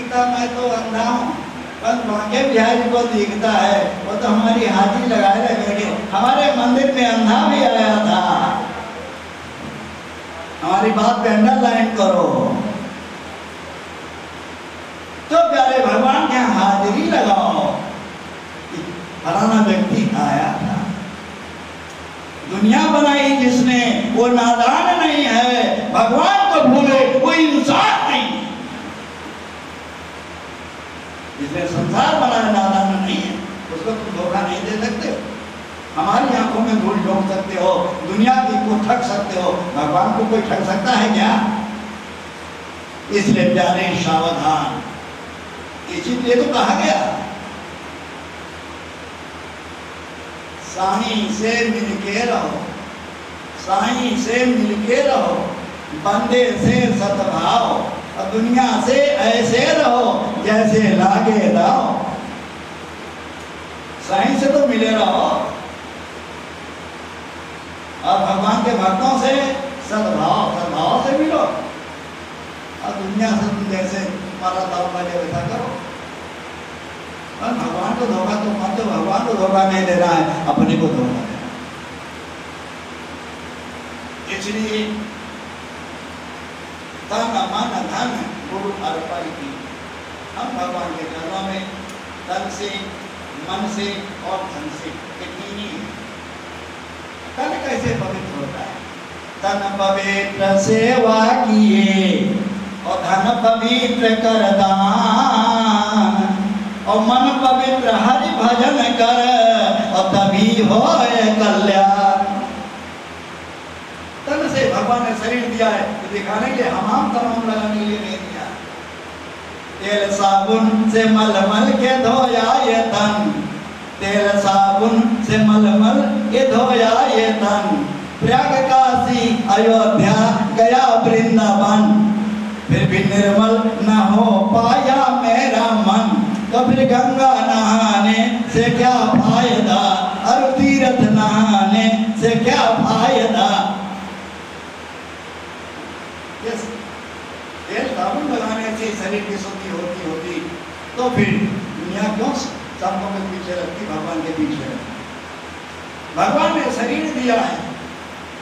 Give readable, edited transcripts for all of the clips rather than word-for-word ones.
दिखता, मैं तो अंधा हूँ, बस भाग्य बिहारी को दिखता है, वो तो हमारी हाजिरी लगाए रहेंगे। हमारे मंदिर में अंधा भी आया था। हमारी बात पे अंडरलाइन करो। तो प्यारे भगवान के हाजिरी लगाओ। फलाना व्यक्ति आया था, दुनिया बनाई जिसने वो नादान नहीं है, भगवान को भूले वो इंसान नहीं। जिसने संसार बनाया नादान नहीं है, उसको तुम धोखा नहीं दे सकते। हमारी आंखों में धूल झोंक सकते हो, दुनिया को ठग सकते हो, भगवान को कोई ठग सकता है क्या? इसलिए प्यारे सावधान, इसीलिए तो कहा गया साईं से मिलके रहो, साईं से मिलके रहो, बंदे से सद्भाव, और दुनिया से ऐसे रहो जैसे लागे दाओ। साईं से तो मिले रहो और भगवान के भक्तों से सद्भाव से मिलो, और दुनिया से तुम जैसे तुम्हारा दाव लगे वैसा करो। और भगवान को धोखा तो मत दो, भगवान को धोखा नहीं देना है, अपने को धोखा देना। इसलिए तन मन धन गुरु अर्पण की, हम भगवान के चरणों में तन से, मन से और धन से कितनी है। तन कैसे पवित्र होता है? तन पवित्र सेवा किए और धन पवित्र कर दान, और मन पवित्र हरि भजन कर, और तभी होए कल्याण। तन से भगवान ने शरीर दिया है तो दिखाने के लिए, हमाम तमाम लगाने के लिए नहीं दिया। तेल साबुन से मलमल के धोया ये तन, तेल साबुन से मलमल के धोया ये तन, प्रयाग काशी अयोध्या गया वृंदावन, फिर भी निर्मल न हो पाया मेरा मन, तो फिर गंगा नहाने से क्या फायदा, और तीर्थ नहाने से क्या फायदा। तेल साबुन लगाने से शरीर की शुद्धि होती तो फिर दुनिया क्यों सबों के पीछे रखती, भगवान के पीछे रखती। भगवान ने शरीर दिया है,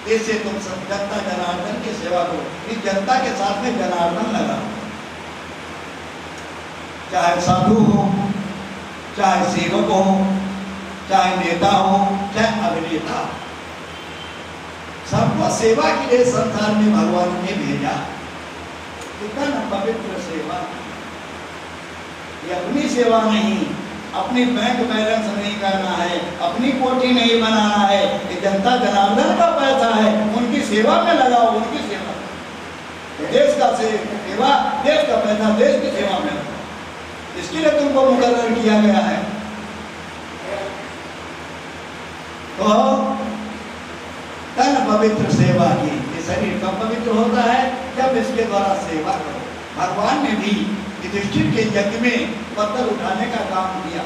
इससे तुम सब जनता जनार्दन की सेवा करो। इस जनता के साथ में जनार्दन लगा, चाहे साधु हो, चाहे सेवक हो, चाहे नेता हो, चाहे अभिनेता, सबको सेवा के लिए संसार में भगवान ने भेजा। कितना पवित्र सेवा! ये अपनी सेवा नहीं, अपनी बैंक बैलेंस नहीं करना है, अपनी कोठी नहीं बनाना है, ये जनता जनार्दन का पैसा है, उनकी सेवा में लगाओ, उनकी सेवा। देश का सेवा, देश का पैसा देश की सेवा में लगाओ, इसके लिए तुमको मुकर्रर किया गया है। तो तन पवित्र सेवा की, ये शरीर कब पवित्र होता है? जब इसके द्वारा सेवा करो। भगवान ने भी युधिष्ठिर के यज्ञ में पत्थर उठाने का काम किया।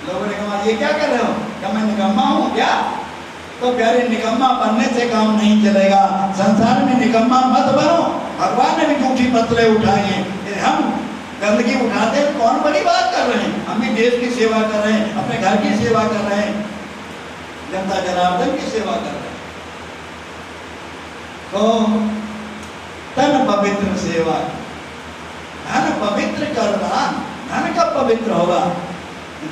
लोगों ने कहा ये क्या कर रहे हो? क्या मैं निकम्मा हूँ क्या? तो प्यारे, निकम्मा बनने से काम नहीं चलेगा, संसार में निकम्मा मत बनो। भगवान ने भी झूठी पत्थरें उठाई हैं, हम गंदगी उठाते हैं, कौन बड़ी बात कर रहे हैं? हम भी देश की सेवा कर रहे हैं, अपने घर की सेवा कर रहे हैं, जनता जनार्दन की सेवा कर रहे हैं। तो तन पवित्र सेवा, धन पवित्र कर दान। धन कब पवित्र होगा?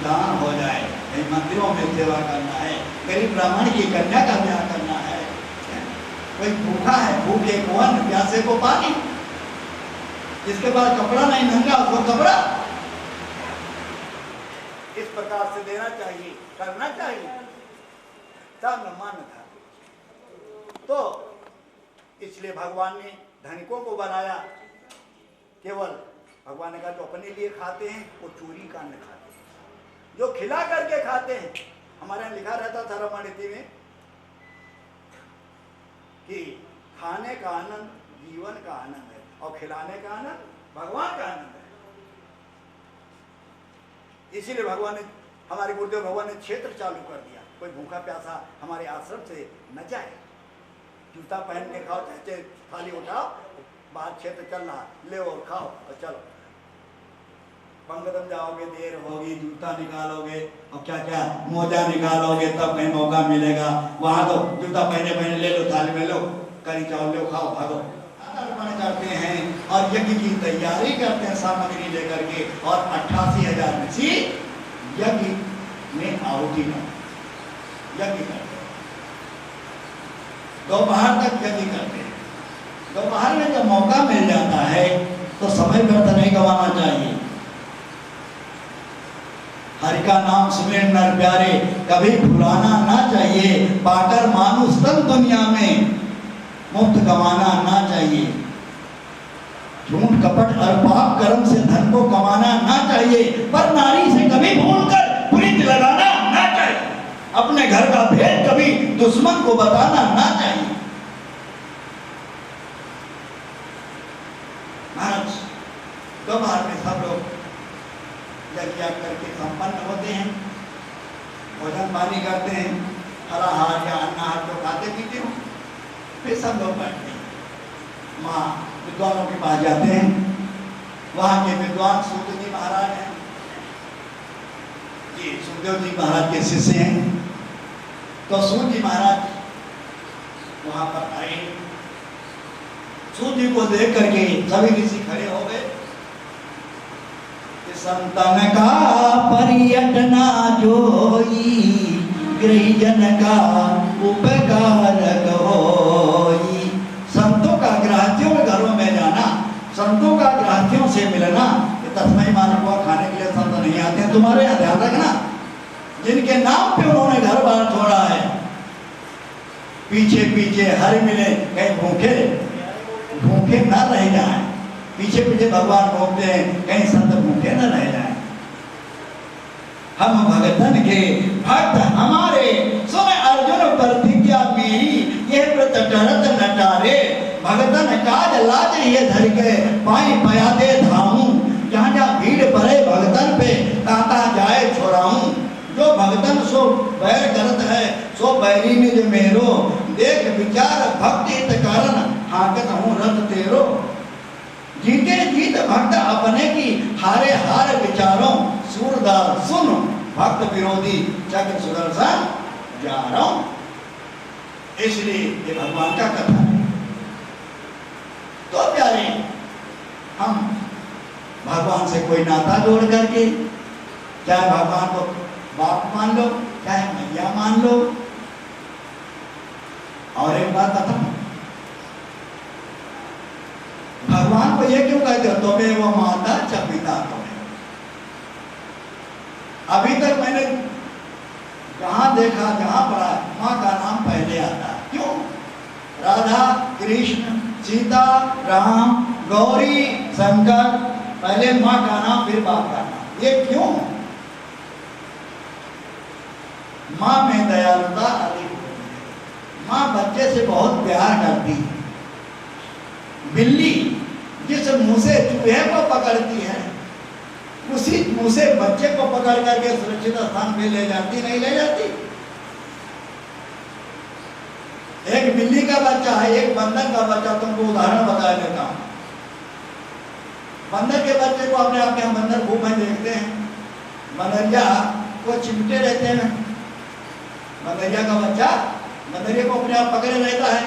दान हो जाए, मंदिरों में सेवा करना है, गरीब ब्राह्मण की कन्या का ब्याह करना है, कोई भूखा है, भूखे को अन्न, प्यासे को पानी, जिसके पास कपड़ा नहीं, नंगा उसको कपड़ा, इस प्रकार से देना चाहिए, करना चाहिए, तब मन था। तो इसलिए भगवान ने धनिकों को बनाया। केवल भगवान ने कहा जो अपने लिए खाते हैं वो चोरी का अन्न खाते हैं, जो खिला करके खाते हैं। हमारे यहाँ लिखा रहता था रामायण में कि खाने का आनंद जीवन का आनंद है और खिलाने का आनंद भगवान का आनंद है। इसीलिए भगवान ने, हमारे गुरुदेव भगवान ने क्षेत्र चालू कर दिया। कोई भूखा प्यासा हमारे आश्रम से न जाए, जूता पहन के खाओ, चाहे थाली उठाओ, बाहर क्षेत्र चल रहा, ले और खाओ और चलो। पंगतम जाओगे देर होगी, जूता निकालोगे और क्या क्या मोजा निकालोगे, तब कहीं मौका मिलेगा। वहां तो जूता पहने पहने ले लो, थाली में लो, करी चावल लो, खाओ भागो। अर्पण करते हैं और यज्ञ की तैयारी करते हैं सामग्री लेकर के, और 88,000 ऋषि यज्ञ में आहुति यज्ञ करते हैं। दोपहर तक यज्ञ करते हैं। दोपहर में जब मौका मिल जाता है तो समय व्यर्थ नहीं गंवाना चाहिए। हरि का नाम सुने नर प्यारे, कभी भुलाना ना चाहिए। पाकर मानुष तन दुनिया में मुफ्त गंवाना ना चाहिए। झूठ कपट और पाप कर्म से धन को कमाना ना चाहिए, पर नारी से कभी भूलकर प्रीत लगाना ना चाहिए। अपने घर का भेद कभी दुश्मन को बताना ना चाहिए। महाराज दोपहर में सब लोग यज्ञ करके संपन्न होते हैं, भोजन पानी करते हैं, फलाहार या अन्नहार जो खाते पीते हो, फिर सब लोग बैठते हैं। माँ विद्वानों के पास जाते हैं। वहाँ के विद्वान सूत जी महाराज हैं, ये सुखदेव जी महाराज के शिष्य हैं। तो सूत जी महाराज वहाँ पर आए। सूत जी को देख करके सभी ऋषि खड़े हो गए। संतन का पर्यटना जोई, गृहजन का उपकार होई। संतों का गृहस्थियों के घरों में जाना, संतों का गृहस्थियों से मिलना। तस्मै मानव हुआ खाने के लिए संत नहीं आते हैं, तुम्हारे यहाँ ध्यान रखना। जिनके नाम पे उन्होंने घर बार छोड़ा है, पीछे पीछे हरि मिले, कहीं भूखे भूखे न रह जाए। पीछे पीछे भगवान घूमते हैं, कहीं संत भूखे न रह जाए। हम भगतन के भक्त हमारे, सुन अर्जुन प्रतिज्ञा मेरी, ये व्रत करत नटारे। भगतन काज लाज ये धर के, पाई पयादे धामू। जहाँ जहाँ भीड़ पड़े भगतन पे, ताता जाए छोड़ाऊं। जो भगतन सो बैर करत है, सो बैरी में जो मेरो। देख विचार भक्ति कारण, हाकत हूँ रथ तेरो। जीते जीत भक्त अपने की, हारे हार विचारों। सूरदार सुन भक्त विरोधी, चक्र सुदर्शन जा रहा हूं। इसलिए ये भगवान का कथा है। तो प्यारे, हम भगवान से कोई नाता जोड़ करके, चाहे भगवान को बाप मान लो, चाहे मैया मान लो। और एक बात बता, भगवान को ये क्यों कहते हो तुम्हें वो माता च पिता तुम्हें। अभी तक मैंने जहां देखा, जहां पढ़ा, माँ का नाम पहले आता है। क्यों? राधा कृष्ण सीता राम गौरी शंकर, पहले माँ का नाम फिर बाप का नाम। ये क्यों? माँ में दयालुता अधिक होती है। माँ बच्चे से बहुत प्यार करती है। बिल्ली जिस मुंह से चूहे को पकड़ती है, उसी मुंह से बच्चे को पकड़ करके सुरक्षित स्थान पे ले जाती, नहीं ले जाती? एक बिल्ली का बच्चा है, एक बंदर का बच्चा। तुमको उदाहरण बता देता हूं। बंदर के बच्चे को अपने आप यहाँ बंदर खूब में देखते हैं। बंदरिया को चिमटे रहते हैं। बंदरिया का बच्चा बंदरिया को अपने आप पकड़े रहता है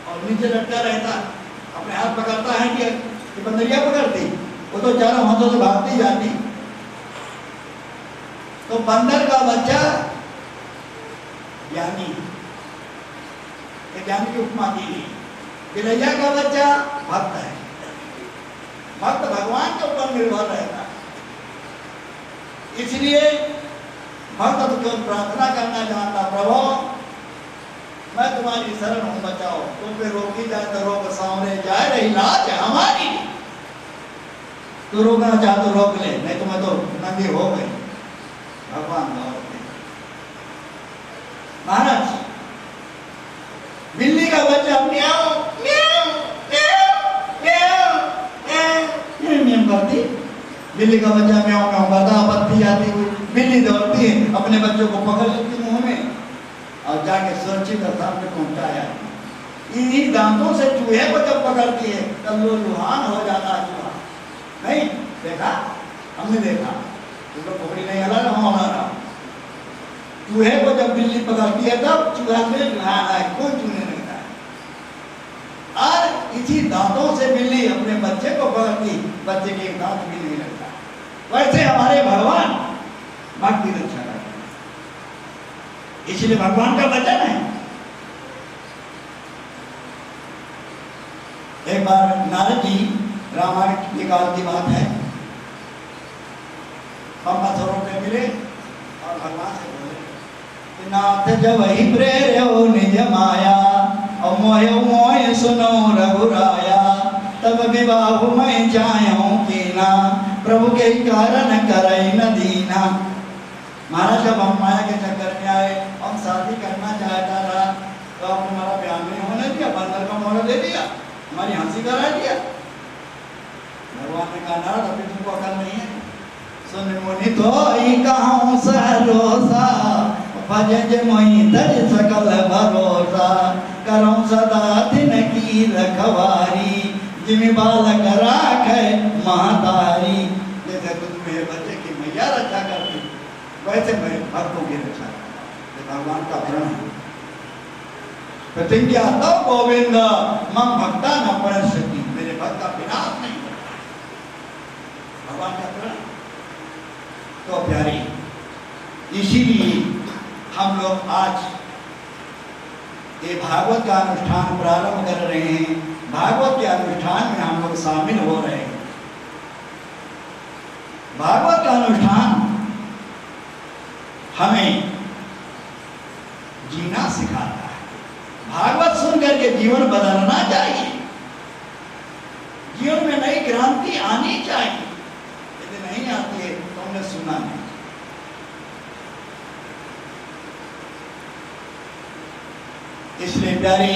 और नीचे लटका रहता है। अपने हाथ पकड़ता है कि बंदरिया पकड़ती, वो तो चारों हाथों से भागती जाती। तो बंदर का बच्चा ज्ञानी, ज्ञानी की उपमा दी गई। बिलैया का बच्चा भक्त है। भक्त भगवान के ऊपर निर्भर रहता है। इसलिए भक्त तो केवल प्रार्थना करना जानता, प्रभु मैं तुम्हारी शरण हूं, बचाओ। तुम पे रोकी जाए तो रोक, सामने जाए रही लाज हमारी। तो रोकना चाह तो रोक ले, नहीं तो मैं तो नंगी हो गई। भगवान महाराज, बिल्ली का बच्चा म्याऊ म्याऊ म्याऊ म्याऊ म्याऊ करती। बिल्ली का बच्चा म्याऊ म्याऊ करता, आपत्ति आती हुई बिल्ली दौड़ती है, अपने बच्चों को पकड़ लेती मुंह में और जाके सुरक्षित स्थान पे पहुंचाया। इन्हीं दांतों से चूहे को जब पकड़ती है तब वो लुहान हो जाता है। चूहा नहीं देखा, हमने देखा तो खोपड़ी नहीं हला रहा होना रहा। चूहे को जब बिल्ली पकड़ती है तब चूहा से नहाना है, कोई चूहे नहीं था। और इसी दांतों से बिल्ली अपने बच्चे को पकड़ती, बच्चे के दांत भी नहीं लगता। वैसे हमारे भगवान भक्ति रक्षा करते हैं, इसलिए भगवान का वचन है। एक बार नारद जी, रामायण के काल की बात है, पंपा सरोवर पे मिले और भगवान से बोले, नाथ जब ही प्रेर्यो निज माया और मोह मोह सुनो रघुराया, तब विवाह मैं जायूं कीना, प्रभु के कारण करई न दीना। महाराज जब हम माया के चक्कर में आए, हम शादी करना चाहता था तो आपने हमारा ब्याह नहीं होने दिया, बंदर का मोहर दे दिया, हमारी हंसी करा दिया। भगवान ने कहा नारद अभी तुमको अकल नहीं है, सुन मुनि तो कहूँ सरोसा, भजे मोहि तज सकल भरोसा, करऊं सदा दिन की रखवारी, जिमि बालक राखे महतारी। जैसे तुम मेरे बच्चे की मैया रक्षा करती, वैसे मैं भक्तों की रक्षा करता। भगवान का प्रण है। प्रतिज्ञा तो गोविंद मम भक्ता न प्रणश्यति, मेरे भक्त का विनाश नहीं करता, भगवान का प्रण। तो प्यारी, इसीलिए हम लोग आज ये भागवत का अनुष्ठान प्रारंभ कर रहे हैं। भागवत के अनुष्ठान में हम लोग शामिल हो रहे हैं। भागवत का अनुष्ठान हमें जीना सिखाता है। भागवत सुनकर के जीवन बदलना चाहिए, जीवन में नई क्रांति आनी चाहिए। यदि नहीं आती है तो हमने सुना नहीं। इसलिए प्यारे,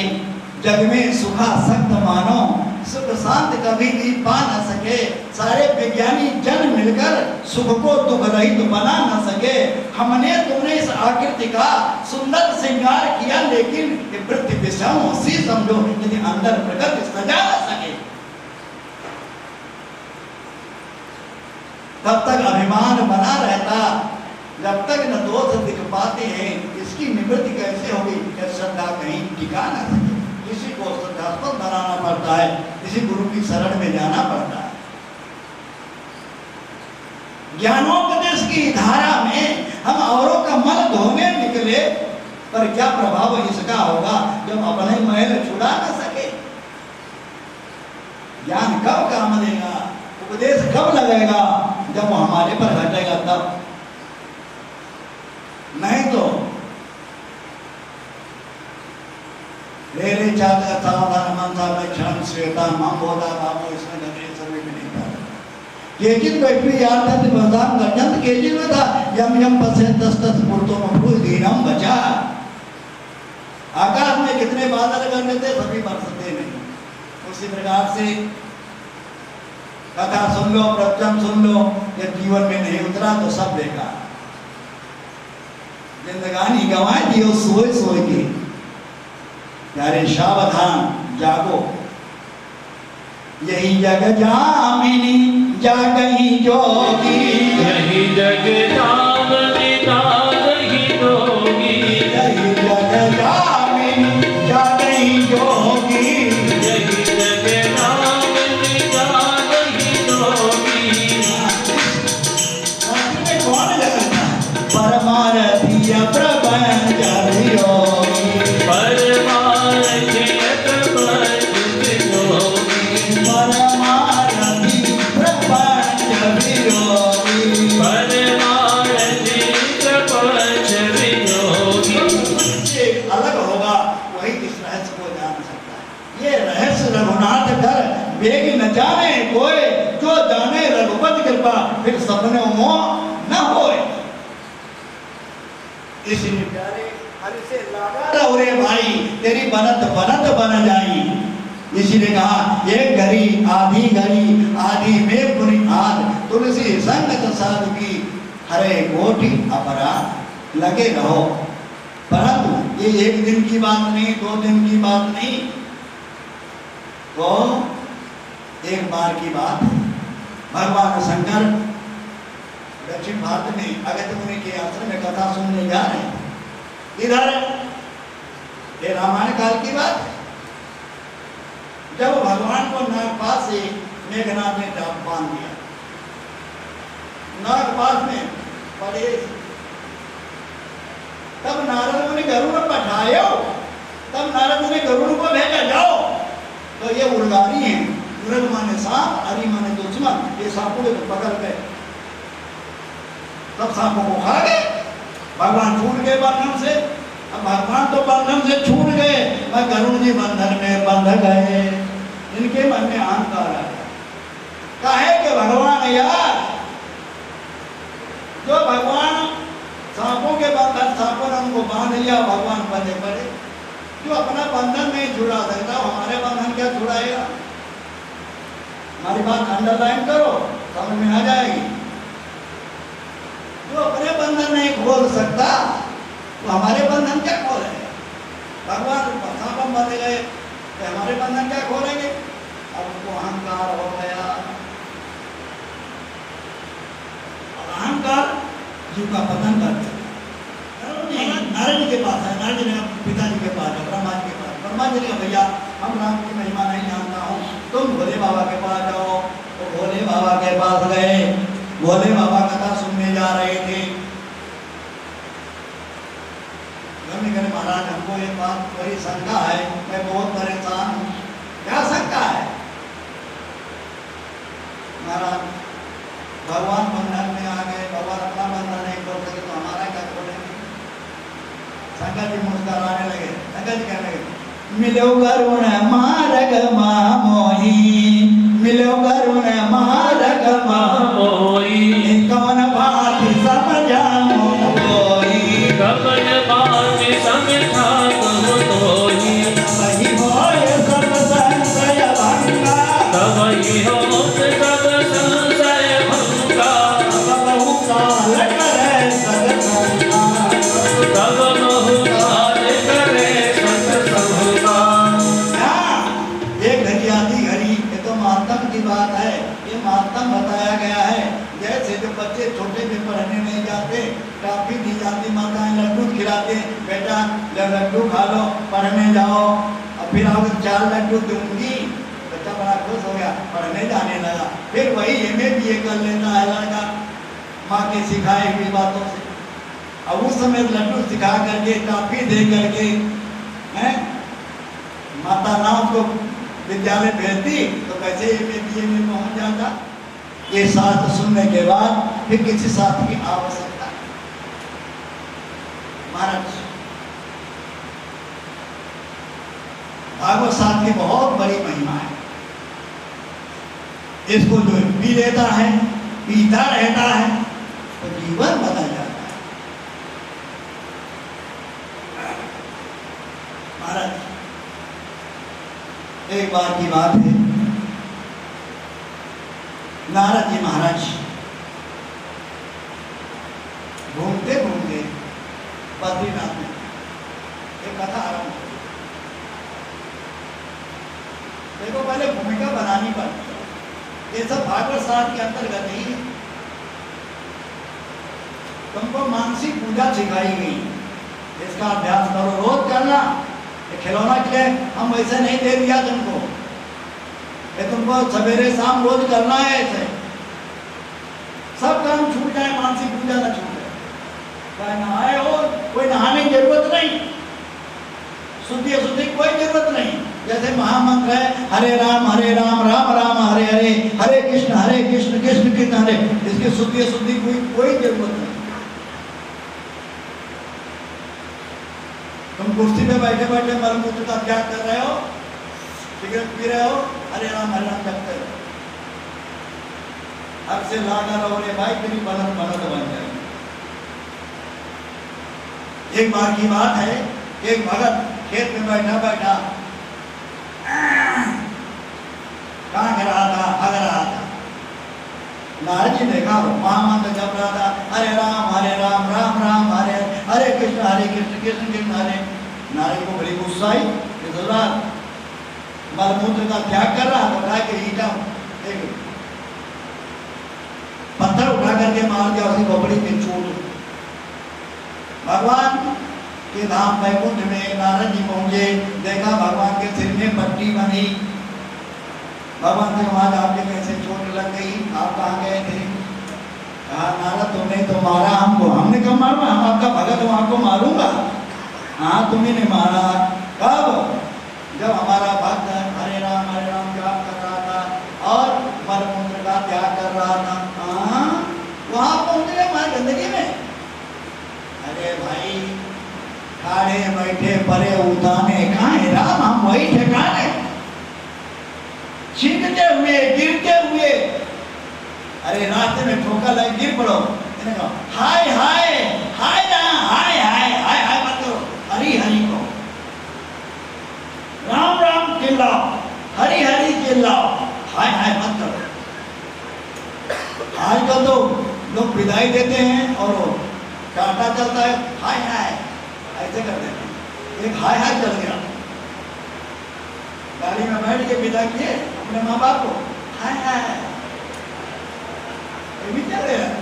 जग में सुखा सख्त मानो, सुख शांत कभी भी पा न सके। सारे विज्ञानी जन मिलकर सुख को दुख रहित बना न सके। हमने तुमने इस आकृति का सुंदर श्रृंगार किया, लेकिन ये वृत्ति विषम सी समझो, यदि अंदर प्रगति सजा न सके तब तक अभिमान बना रहता। जब तक न दोष दिख पाते हैं, इसकी निवृत्ति कैसे होगी? श्रद्धा कहीं टिका न सके। किसी को श्रद्धास्पद बनाना पड़ता है, किसी गुरु की शरण में जाना पड़ता है। ज्ञानोपदेश की धारा में हम औरों का मन धोने निकले, पर क्या प्रभाव इसका होगा जब अपने मैल छुड़ा न सके? ज्ञान कब काम देगा, उपदेश कब लगेगा? जब वो हमारे पर घटेगा तब। नहीं तो रे रे चाहता सावधान मनसा में क्षण श्वेता मां बोधा बाबू इसमें गंभीर सर्वे में नहीं था। केचित बैठवी यार था बदाम गंजंत केचित में था यम यम पसे तस तस पुरतो मफूज दीनम बचा। आकाश में कितने बादल करने थे, सभी बरसते नहीं। उसी प्रकार से कथा सुन लो, प्रवचन सुन लो, ये जीवन में नहीं उतरा तो सब बेकार। जिंदगानी गंवाए दियो सोए सोए के। प्यारे सावधान जागो, यही जग जामिनी जागही जोगी, यही जग जामिनी जागही जोगी, यही जग जामिनी जागही जोगी, यही जग जामिनी जागही जोगी। कौन जगता है? परमारथी प्रपंच योगी, परमारथी प्रपंच योगी, परमारथी प्रपंच योगी, परमारथी प्रपंच योगी। एक अलग होगा, वही इस रहस्य को जान सकता है। ये रहस्य रघुनाथ कर बेग न जाने कोई, जो जाने रघुपति कृपा, फिर सपने मोह न होए। इसलिए प्यारे हरि से लगा रहो रे भाई, तेरी बनत बनत बन जाई। इसीलिए कहा एक घड़ी आधी घड़ी आधी में पुरी आध, तुलसी संगत साधु की हरे कोटि अपराध। लगे रहो, परंतु ये एक दिन की बात नहीं, 2 दिन की बात नहीं, तो एक बार की बात है। भगवान शंकर भारत में अगस्त्य मुनि के आश्रम में कथा सुनने जा रहे हैं। इधर ये रामायण काल की बात है, जब भगवान को नागपाश से मेघनाथ ने बांध दिया, नागपाश में पड़े, तब नारद मुनि गरुड़ पठायो, तब नारद मुनि गरुड़ को भेजा जाओ, तो ये उड़गारी हैं, उड़ग माने सांप, अरी माने दुश्मन, ये सांपों को पकड़ गए, तब सांपों को खा गए, भगवान छूट गए बंधन से। अब भगवान तो बंधन से छूट गए, पर गरुड़ जी बंधन में बंध गए। इनके मन में अहंकार आ गया, काहे कि भगवान यार, जो भगवान सांपों के बंधन, सांपों ने उनको बांध लिया, भगवान बंधे पड़े, जो अपना बंधन नहीं छुड़ा सकता, हमारे बंधन क्या छुड़ाएगा? हमारी बात अंडरलाइन करो, समझ में आ जाएगी। जो अपने बंधन नहीं खोल सकता, तो हमारे बंधन क्या खोलेगा? भगवान सांपों बंध गए, तो हमारे बंधन क्या खोलेंगे? अब उनको अहंकार हो गया, अहंकार जीव का पतन कर देगा। नारद जी के पास है, नारद जी ने पिताजी के पास है, ब्रह्मा जी के पास, ब्रह्मा जी ने कहा भैया हम राम की महिमा नहीं जानता हूँ, तुम भोले बाबा के पास जाओ। तो भोले बाबा के पास गए, भोले बाबा कथा सुनने जा रहे थे। महाराज हमको एक बात बड़ी शंका है, मैं बहुत परेशान हूँ। क्या शंका है? महाराज भगवान बंधन में आ गए, भगवान अपना बंधन नहीं खोल सके तो हमारा क्या खोलेंगे? शंकर जी मुस्कुराने लगे, शंकर जी कहने लगे, मिलो करुण मारग मामोही, मिलो करुण मारग मामोही, कौन बात समझाओ कोई, कवन बात समझाओ कोई, वही होय सब संशय भंगा, तवही होत सब संशय भंगा, बहु काल करे सत्संगा, तब बहु काल करे सत्संगा। एक घड़ी आधी घड़ी, ये तो मातम की बात है, ये मातम बताया गया है। जैसे जो बच्चे छोटे में पढ़ने नहीं जाते, टॉफी दी जाती, माताएं लड्डू खिलाते, बेटा लड्डू खा लो, पढ़ने जाओ, और फिर आप 4 लड्डू दूंगी, बच्चा बड़ा खुश हो गया, पढ़ने जाने लगा। फिर वही एमए बीए कर लेता है लड़का, माँ के सिखाई हुई बातों से। अब उस समय लड्डू सिखा करके, टॉफी दे करके, हैं माता ना उसको विद्यालय भेजती तो कैसे एमए बीए में पहुंच जाता। ये शास्त्र सुनने के बाद फिर किसी शास्त्र की आवश्यकता नहीं। महाराज भागवत शास्त्र की बहुत बड़ी महिमा है। इसको जो पी लेता है, पीता रहता है, तो जीवन बदल जाता है। महाराज एक बार की बात है, नारद जी महाराज घूमते घूमते बद्रीनाथ में एक कथा आरंभ हो। देखो पहले भूमिका बनानी पड़ती है, ये सब भागवत शास्त्र के अंतर्गत ही है। तुमको मानसिक पूजा सिखाई गई, इसका अभ्यास करो, रोज करना। ये खिलौना के लिए हम वैसे नहीं दे दिया तुमको, ये तुमको सवेरे शाम रोज करना है। ऐसे सब काम छूट जाए, मानसिक पूजा ना छूट जाए। चाहे नहाए हो, कोई नहाने की जरूरत नहीं, शुद्धि अशुद्धि कोई जरूरत नहीं। जैसे महामंत्र है हरे राम राम राम हरे हरे, हरे कृष्ण कृष्ण कृष्ण हरे, इसकी शुद्धि अशुद्धि कोई जरूरत नहीं। तुम कुर्सी पे बैठे बैठे मलमूत्र का त्याग कर रहे हो, सिगरेट पी रहे हो, हरे राम जपते हो, अब से लाना रहो रे भाई, तेरी बनत बन जाएगी। एक बार की बात है, एक भगत खेत में बैठा बैठा कांग रहा था, हग रहा था। नारद जी देखा महामंत्र जप रहा था, हरे राम राम राम हरे हरे कृष्ण कृष्ण कृष्ण हरे। नारद जी को बड़ी गुस्सा आई, मलमूत्र का त्याग कर रहा, तो उठा के ईटा एक पत्थर उठा करके मार दिया, उसकी खोपड़ी में चोट। भगवान के धाम वैकुंठ में नारद जी पहुंचे, देखा भगवान के सिर में पट्टी बनी। भगवान से वहां आपके कैसे चोट लग गई, आप कहाँ गए थे? कहा नारद तुमने तो मारा हमको। हमने कब मारा? हम आपका भगत हूँ, आपको मारूंगा। हाँ तुम्ही ने मारा। कब? जब हमारा भक्त हरे राम जाप कर रहा था और मलमूत्र का त्याग कर रहा था। वहां पहुंच गए हमारी गंदगी में। अरे भाई खाड़े बैठे परे उताने कहाँ है राम, हम वही ठिकाने, छींकते हुए गिरते हुए। अरे रास्ते में ठोकर लगे, गिर पड़ो, हाय हाय हाय ना, हाय हाय हाय हाय मत करो, हरी हरी को राम राम चिल्लाओ, हरी हरी चिल्लाओ, हाय हाय मत करो। आजकल तो लोग विदाई देते हैं और कांटा चलता है, हाय हाय ऐसे करते हैं। एक हाय हाय चल गया, गाड़ी में बैठ के विदा किए अपने माँ बाप को, हाय हाय ये भी चल रहे हैं।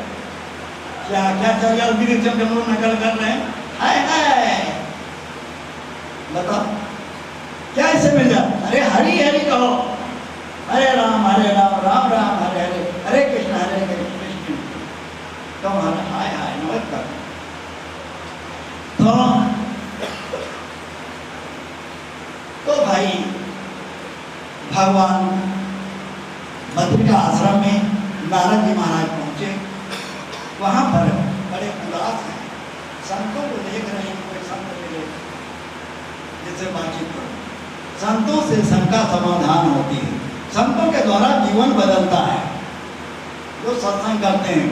क्या क्या चल गया, लोग नकल कर रहे हैं, हाय हाय। बताओ क्या इसे मिल जाए? अरे हरी हरी कहो, हरे राम राम राम हरे हरे, हरे कृष्ण कृष्ण। तो हाय हाय नमस्कार। तो भाई भगवान बद्रिका आश्रम में नारद जी महाराज पहुंचे। वहां पर बड़े उदास हैं, संतों को देख रहे हैं, कोई संत मिले जिससे बातचीत करो। संतों से शंका समाधान होती है, संतों के द्वारा जीवन बदलता है। जो सत्संग करते हैं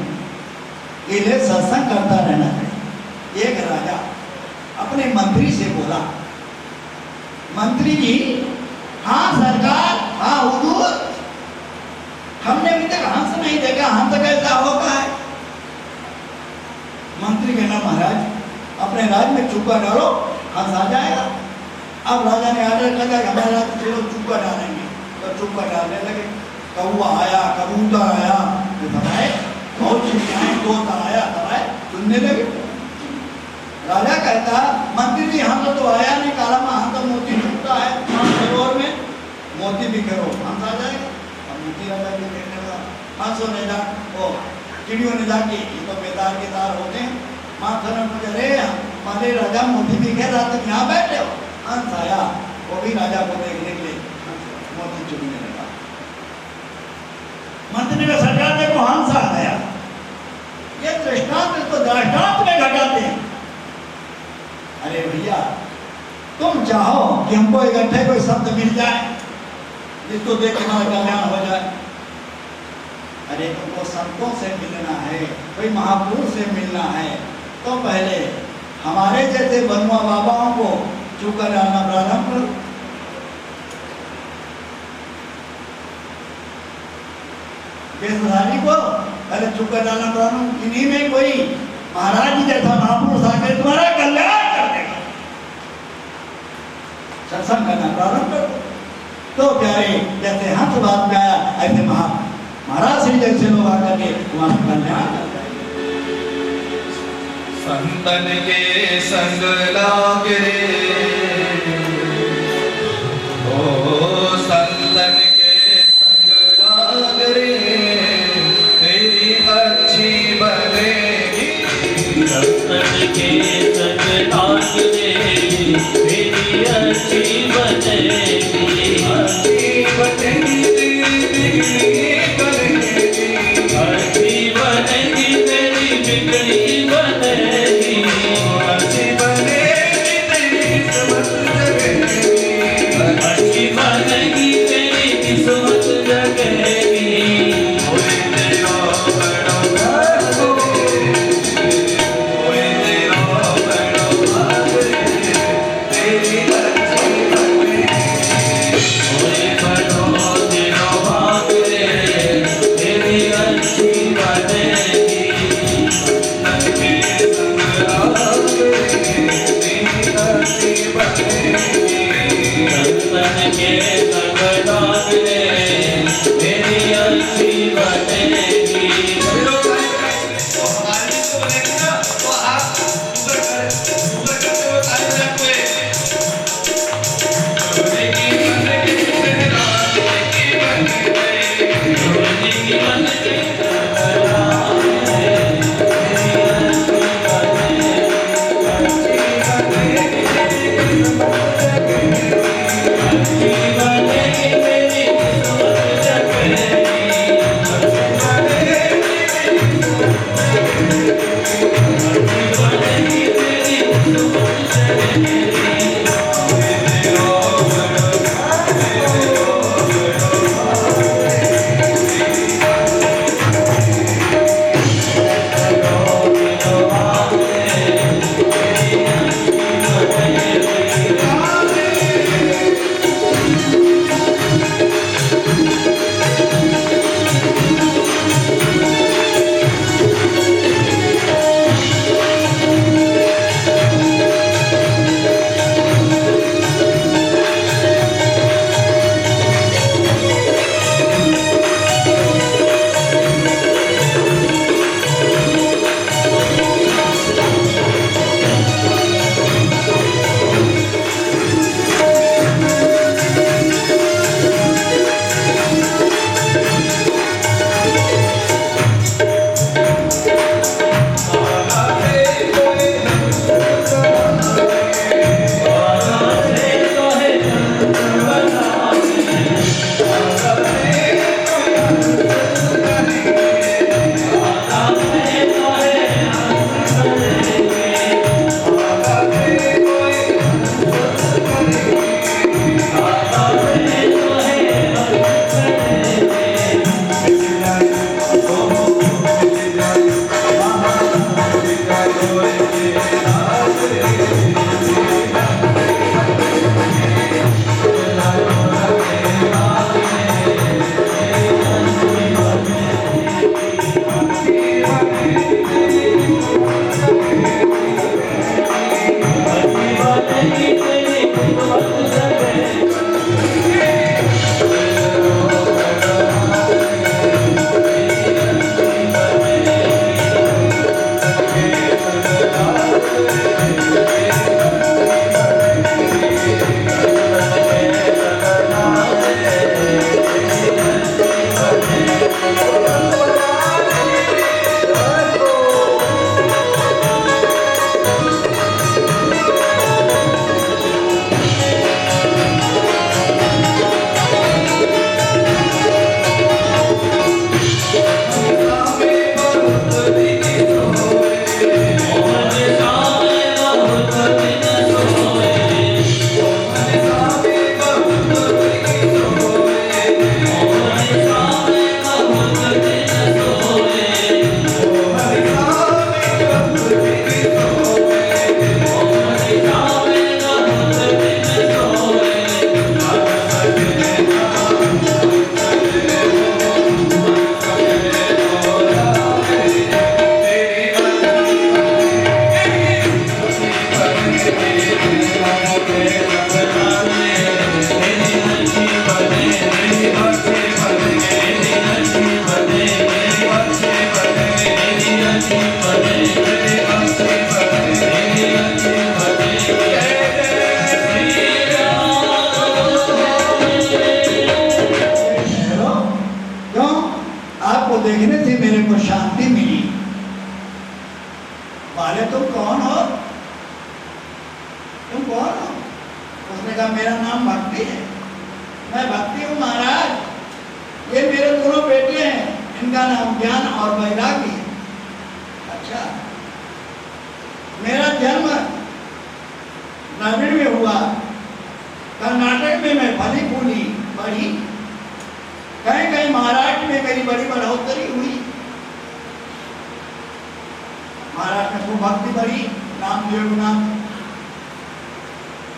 इन्हें सत्संग करता रहना चाहिए। एक राजा अपने मंत्री से बोला, मंत्री जी, हाँ सरकार, हाँ हुजूर, हमने अभी तक हंस नहीं देखा, हंस कैसा होगा है? मंत्री कहना महाराज अपने राज्य में चूका डालो, हंस आ जाएगा। अब राजा ने आर्डर कर दिया हमारे राज्य में चलो चूका डालेंगे, तो चूका डालने लगे। कौवा आया, कबूतर आया, बहुत चिड़ियाएं, तोता आया, सुनने लगे। राजा कहता मंत्री जी हम तो आया नहीं, काला में हम तो मोती छूटता है सरोवर में, मोती भी करो हंस आ जाएगा। अब मोती राजा भी कहने लगा, हंसो ने जा, वो चिड़ियों ने जाके, ये तो बेदार के दार होते हैं, माथो ने पूछा, अरे हमारे राजा मोती भी कह रहा था, यहाँ बैठे हो? हंस आया, वो भी राजा को देखने के लिए मोती चुनने लगा। मंत्री ने सरकार देखो हंस आ गया। ये दृष्टांत इसको दृष्टांत में घटाते हैं। अरे भैया तुम चाहो कि हमको इकट्ठे कोई शब्द मिल जाए जिसको देख के हमारा कल्याण हो जाए। अरे तुमको संतों से मिलना है, कोई महापुरुष से मिलना है, तो पहले हमारे जैसे बनुआ बाबाओं को चूका डालना प्रारंभ करो। बेसधारी को पहले चूका डालना प्रारंभ, इन्हीं में कोई महाराज जी जैसा महापुरुष आकर तुम्हारा कल्याण कर देगा। सत्संग करना प्रारंभ करो। तो प्यारे जैसे हंस बात में आया, ऐसे महाराज श्री जैसे लोग आकर के तुम्हारा कल्याण कर देंगे। संतन के संग लाग रे, ओ संतन के संग लाग रे, तेरी अच्छी बनेगी। संतन के संग लाग रे, तेरी अच्छी बनेगी। अच्छी बनेगी तेरी बिगड़ी बनेगी, अच्छी बनेगी तेरी बिगड़ी बनेगी, अच्छी बनेगी तेरी को शांति मिली। बोले तुम कौन हो? तुम कौन हो? उसने कहा मेरा नाम भक्ति है, मैं भक्ति हूँ महाराज। ये मेरे दोनों बेटे हैं, इनका नाम ज्ञान और वैरागी है। अच्छा, मेरा जन्म द्रविड़ में हुआ, कर्नाटक में मैं फली फूली बढ़ी, कहीं कहीं महाराष्ट्र में मेरी बड़ी बढ़ोतरी हुई। महाराष्ट्र में खूब भक्ति बढ़ी, नामदेव नाम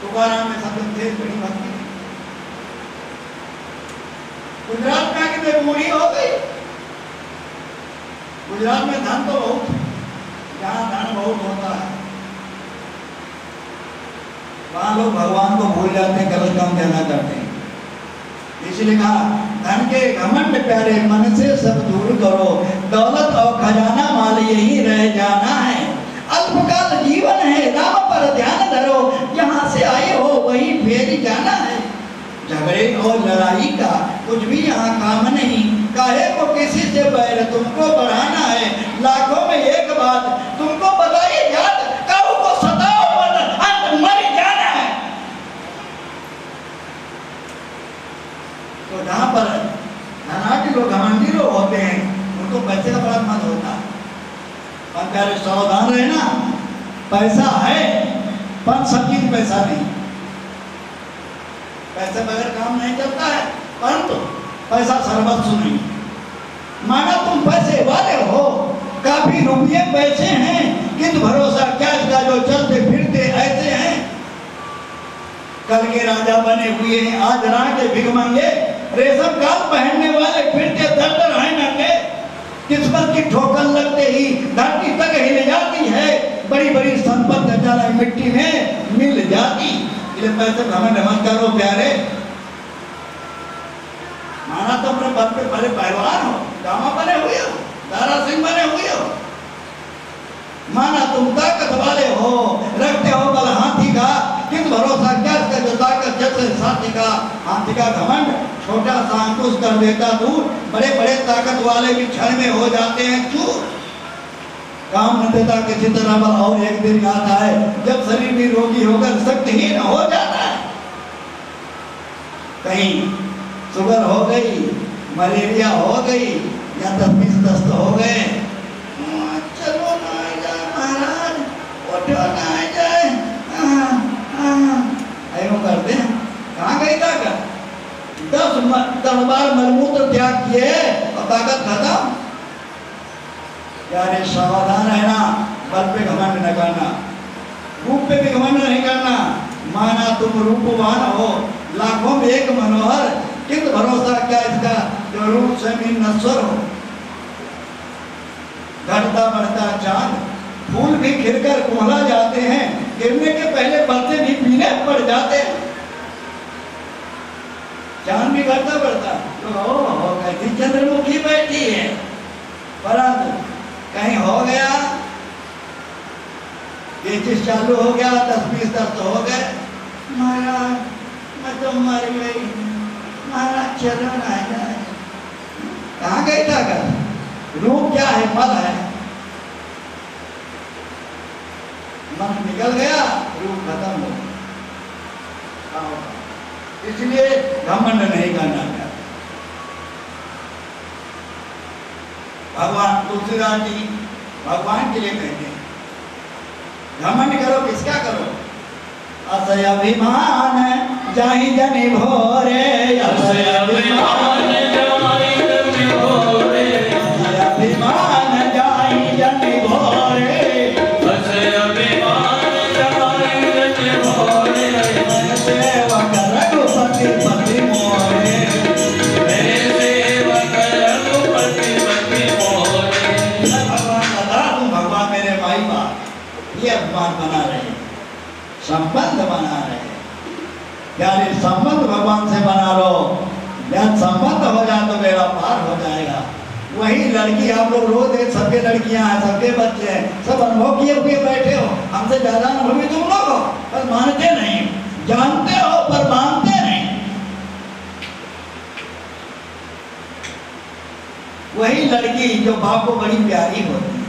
तुकाराम में सबसे तेज बड़ी भक्ति। गुजरात में आके मैं बूढ़ी हो गई। गुजरात में धन तो बहुत, जहाँ धन बहुत होता है वहां लोग भगवान को भूल जाते हैं, गलत काम कहना करते हैं। इसलिए कहा धन के घमंड प्यारे मन से सब दूर करो, दौलत और खजाना माल यही रह जाना है। अल्पकाल जीवन है, राम पर ध्यान धरो, जहाँ से आए हो वहीं फेर जाना है। झगड़े और लड़ाई का कुछ भी यहाँ काम नहीं, काहे को किसी से बैर तुमको बढ़ाना है। लाखों में एक बात तुमको बताइए जात, काहू को सताओ मत, अंत मर जाना है। तो जहाँ पर धनाढ़ लोग घमंडी लोग होते हैं, उनको पैसे का बड़ा मत होता है। पर प्यारे सावधान रहे ना, पैसा है पर सब चीज पैसा नहीं, पैसे बगैर काम नहीं चलता है, परंतु पैसा सर्वस्व नहीं। माना तुम पैसे वाले हो, काफी रुपये पैसे हैं, किंतु भरोसा क्या इसका जो चलते फिरते ऐसे हैं। कल के राजा बने हुए हैं, आज राह के भिखमंगे, रेशम काल पहनने वाले फिरते दर दर हैं नंगे। किस्मत की ठोकर लगते ही धरती तक हिल जाती है, बड़ी बड़ी संपत्ति अचानक मिट्टी में मिल जाती। इसलिए पैसे घमंड मत करो प्यारे। माना तो अपने पद पे बड़े पहलवान हो, गामा बने हुए हो, दारा सिंह बने हुए हो, माना तुम ताकत वाले हो, रखते हो बल हाथी का, किंतु भरोसा क्या इसका जो ताकत जैसे साथी का। हाथी का घमंड छोटा सा अंकुश कर देता दूर, बड़े बड़े ताकत वाले भी क्षण में हो जाते हैं चूर। काम न देता किसी तरह पर, और एक दिन आता है जब शरीर भी रोगी होकर शक्तिहीन हो जाता है। कहीं शुगर हो गई, मलेरिया हो गई, या 10-20 दस्त हो गए, चलो ना जाए महाराज, उठो ना जाए, ऐसा करते हैं। कहाँ गई ताकत? 10 बार मलमूत्र त्याग किए और ताकत खत्म। यारे सावधान रहना, बल पे घमंड न करना, रूप पे भी घमंड नहीं करना। माना तुम रूपवान हो, लाखों में एक मनोहर, किंतु भरोसा क्या इसका जो रूप से भी नश्वर हो। घटता बढ़ता चांद, फूल भी खिलकर कोहला जाते हैं, गिरने के पहले पत्ते भी पीले पड़ जाते हैं। चांद भी घटता बढ़ता, तो कैसी चंद्रमुखी बैठी है, परंतु कहीं हो गया, ये चीज चालू हो गया, 10-20 दस्त हो गए, महाराज मैं तो मर गई, महाराज चलो ना जाए। कहाँ गई ताकत? रूप क्या है? मल है। मन निकल गया, रूप खत्म हो गया। इसलिए घमंड नहीं करना चाहिए। भगवान तुलसीदास जी भगवान के लिए कहते हैं, घमंड करो किसका करो? असय अभिमान जाहि जनि भोरे, असय अभिमान जाहि जनि भोरे, असय अभिमान जाहि जनि भोरे, असय अभिमान जाहि जनि भोरे, मन सेवक रघुपति पति मोरे, मेरे सेवक रघुपति पति मोरे। भगवान बता दूं, भगवान मेरे भाई बाप ये अभिमान बना रहे हैं, संबंध बना रहे हैं। यानी संबंध भगवान से बना लो, जब संबंध हो जाए तो मेरा पार हो जाएगा। वही लड़की आप लोग रोज देख, सबके लड़कियां हैं, सबके बच्चे हैं, सब अनुभव किए हुए बैठे हो, हमसे ज्यादा अनुभवी तुम लोग हो, पर मानते नहीं, जानते हो पर मानते नहीं। वही लड़की जो बाप को बड़ी प्यारी होती है,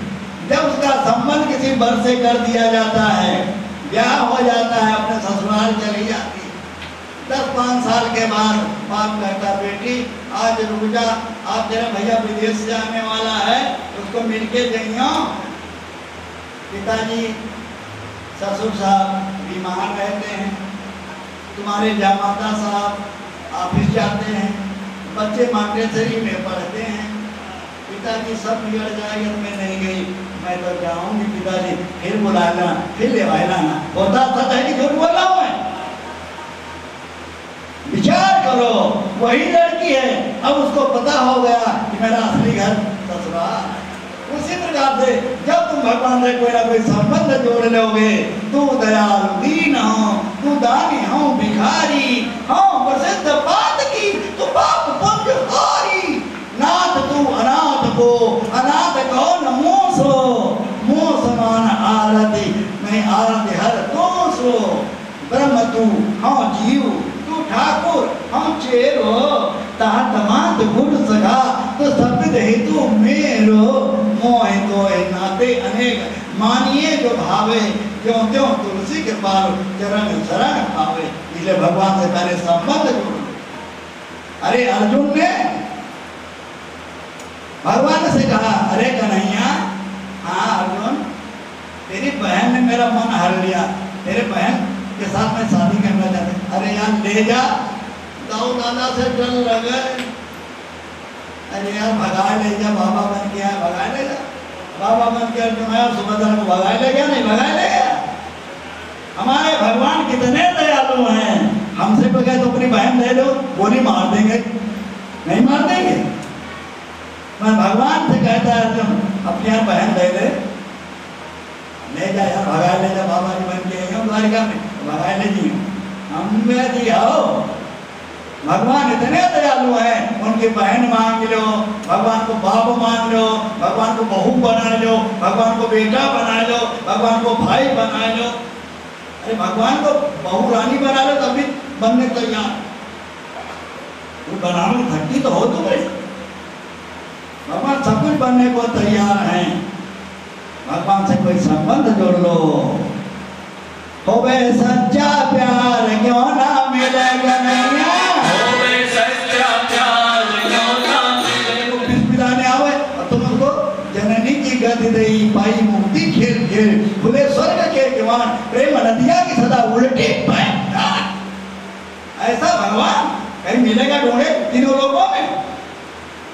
जब उसका संबंध किसी वर से कर दिया जाता है, ब्याह हो जाता है, अपने ससुराल चली जाती है, 10-5 साल के बाद बाप कहता बेटी आज रुक जा, आप तेरा भैया विदेश जाने वाला है, उसको मिलके जाइयो। पिताजी ससुर साहब बीमार रहते हैं, तुम्हारे जामाता साहब ऑफिस जाते हैं, बच्चे मांटेसरी में पढ़ते हैं, पिताजी सब बिगड़ जाएगा तो मैं नहीं गई, मैं तो जाऊंगी पिताजी, फिर बुलाना, फिर ले लाना। होता सच है कि झूठ बोला हूं मैं? विचार करो, वही लड़की है, अब उसको पता हो गया कि मेरा असली घर ससुराल है। उसी प्रकार से जब तुम भगवान से कोई ना कोई संबंध जोड़ लोगे, तू दयालु दीन हो, तू दानी हो, भिखारी हो, प्रसिद्ध बात की तू पाप पुण्य हारी, नाथ तू अनाथ को, अनाथ कौन मोसो, मोस मान आरती नहीं आरती हर दोषो, ब्रह्म तू हाँ जीव, तू ठाकुर हम चेरो, तातमात गुण सखा तो सबिद हेतु मेरो, मोह तो नाते अनेक मानिए जो भावे, क्यों क्यों तुलसी के पार चरण शरण पावे। इसलिए भगवान से पहले संबंध जोड़ो। अरे अर्जुन ने भगवान से कहा, अरे कन्हैया, हाँ अर्जुन, तेरी बहन ने मेरा मन हर लिया, तेरे बहन के साथ में शादी करना चाहते। अरे यार ले जा, दाऊ दादा से डर लगे, अरे यार भगाए ले जा, बाबा बन गया भगाए ले जा, बाबा बन के अर्जुन आया, सुभद्रा को भगाए ले गया, नहीं भगाए ले गया। हमारे भगवान कितने दयालु हैं, हमसे तो कहे तो अपनी बहन दे दो, गोली मार देंगे, नहीं मार देंगे। मैं भगवान से कहता है अर्जुन अपनी यार बहन दे दे, ले जा यार भगाए ले जा, बाबा जी बन के द्वारिका में भगाए ले जी, हमें दिखाओ। भगवान इतने दयालु हैं, उनकी बहन मांग लो, भगवान को बाप मान लो, भगवान को बहू बना लो, भगवान को बेटा बना लो, भगवान को भाई बना लो। अरे भगवान को बहू रानी बना लो तभी बनने तैयार, वो बनाने थकी तो हो तुम्हें, भगवान सब कुछ बनने को तैयार हैं। भगवान से कोई संबंध जोड़ लो, होवे सच्चा प्यार क्यों ना मिले कन्हैया, होवे सच्चा प्यार क्यों ना मिले। पिलाने आवे और तुम उसको जननी की गति दई, पाई मुक्ति खेल खेल, खुले स्वर्ग के किवाड़, प्रेम नदिया की सदा उल्टी पैर। ऐसा भगवान कहीं मिलेगा ढूंढे तीनों लोगों में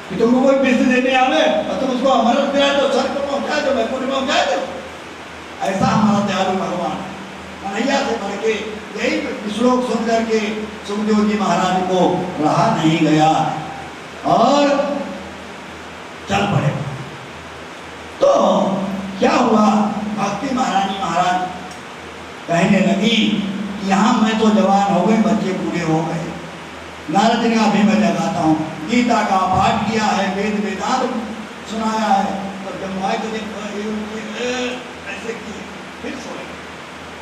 कि तुमको कोई बिस्ती देने आवे और तुम उसको अमृत पिला दो, स्वर्ग को पहुंचा दो, वैकुंठ में पहुंचा दो। ऐसा हमारा दयालु भगवान कन्हैया से बढ़ के। यही श्लोक सुन करके सुखदेव जी महाराज को रहा नहीं गया और चल पड़े। तो क्या हुआ, भक्ति महारानी महाराज कहने लगी, यहाँ मैं तो जवान हो गई, बच्चे पूरे हो गए, नारद ने अभी मैं जगाता हूँ, गीता का पाठ किया है, वेद वेदांत सुनाया है, तो जब माए तो ऐसे किए, फिर सोए,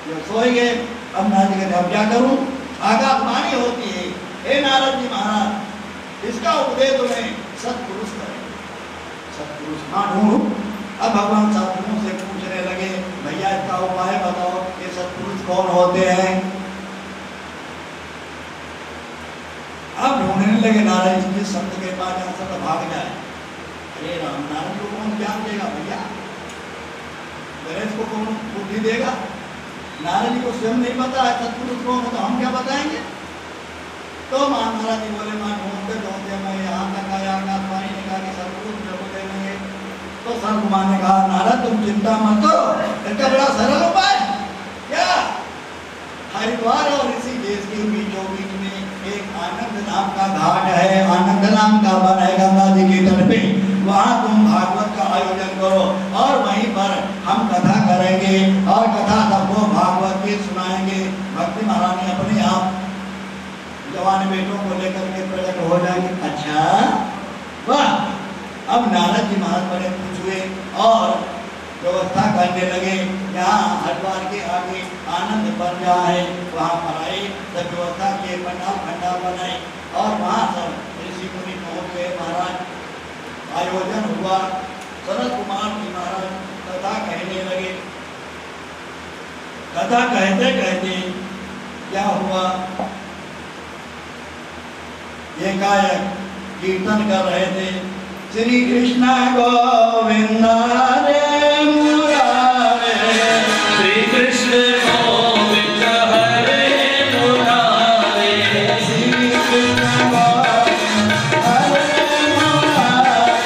जब सोए गए। अब नारद कहते अब क्या करूँ, आकाशवाणी होती है, हे नारद जी महाराज इसका उपदेश तुम्हें सत्पुरुष करें, सत्पुरुष हाँ ढूंढू। अब भगवान सत्पुरुष से पूछने लगे, भैया इसका उपाय बताओ, ये सत्पुरुष कौन होते हैं। अब ढूंढने लगे नारायण जी शब्द के पास, जहाँ शब्द भाग जाए। अरे राम, नारायण को कौन ज्ञान देगा भैया, गणेश को कौन बुद्धि देगा, नारायण जी को स्वयं नहीं पता है सत्पुरुष कौन हो, तो हम क्या बताएंगे। तो महाराज जी बोले, मां ढूंढते ढूंढते मैं यहाँ तक आया, आकाशवाणी ने कहा कि सत्पुरुष जब देंगे। तो संत कुमार ने कहा, नारद तुम चिंता मत करो, इसका बड़ा सरल उपाय क्या, हरिद्वार और ऋषिकेश के बीचों बीच में एक आनंद नाम का घाट है, आनंद नाम का वन है गंगा जी के तट पे, वहाँ तुम भागवत का आयोजन करो और वहीं पर हम कथा करेंगे और कथा सबको भागवत की सुनाएंगे। भक्ति महारानी अपने आप जवान बेटों को लेकर के प्रकट हो जाएंगे। अच्छा वाह। अब नारद जी महाराज बड़े खुश हुए और व्यवस्था करने लगे। यहाँ हरिद्वार के आगे आनंद बन रहा है, वहाँ पर आए, सब व्यवस्था किए, पंडाल खंडाल बनाए और वहाँ सब ऋषि मुनि पहुँच गए। महाराज आयोजन हुआ। सनत कुमार जी महाराज कथा कहने लगे। कथा कहते कहते क्या हुआ, एकाएक कीर्तन कर रहे थे, श्री कृष्ण गोविंद हरे मुरारे, श्री कृष्ण गोविंद हरे मुरारे, श्री कृष्ण गोविंद हरे मुरारे,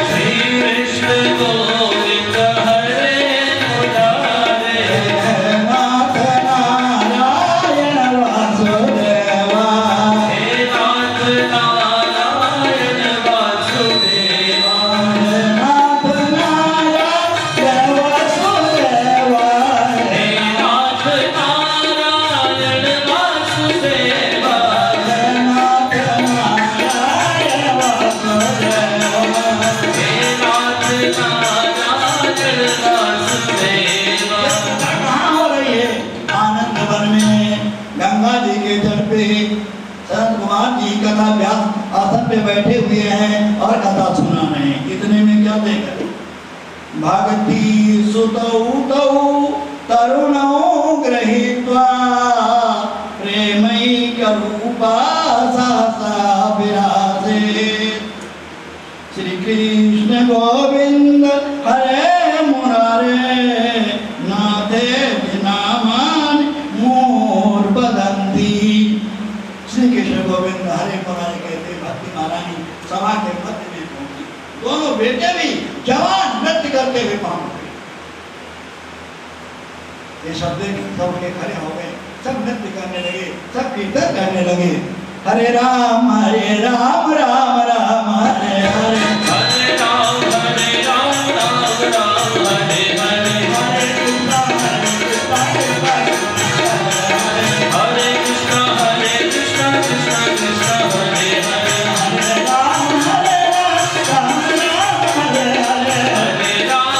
श्री कृष्ण गोविंद हरे मुरारे, नाथ नारायण वासुदेवा, हे नाथ नारायण वासुदेवा, नाथ नारायण वासुदेवा, हे नाथ नारायण वासुदेवा, नाथ नारायण वासुदेवा। हे नाथ नारायण वासुदेवा। कहाँ हो रही है? आनंद वन में गंगा जी के तट पे संत कुमार जी कथा व्यास आसन पे बैठे हुए हैं और कथा सुना रहे हैं। इतने में क्या देखा, भक्ति सुतौ तौ तरुणौ गृहीत्वा प्रेमैक रूपा सहसा विराजेत्। श्री कृष्ण गोविंद हरे मुरारे, नाथे नामान मोर बदंती। श्री कृष्ण गोविंद हरे मुरारे कहते भक्ति महारानी सभा के मध्य में पहुंची। दोनों बेटे भी जवान नृत्य करते हुए पहुंच गए। ये शब्द सब के खड़े हो गए, सब नृत्य करने लगे, सब कीर्तन करने लगे। हरे राम राम राम हरे हरे, हरे राम राम राम हरे हरे, हरे कृष्णा हरे कृष्णा कृष्णा कृष्णा हरे हरे, हरे राम राम हरे हरे, हरे राम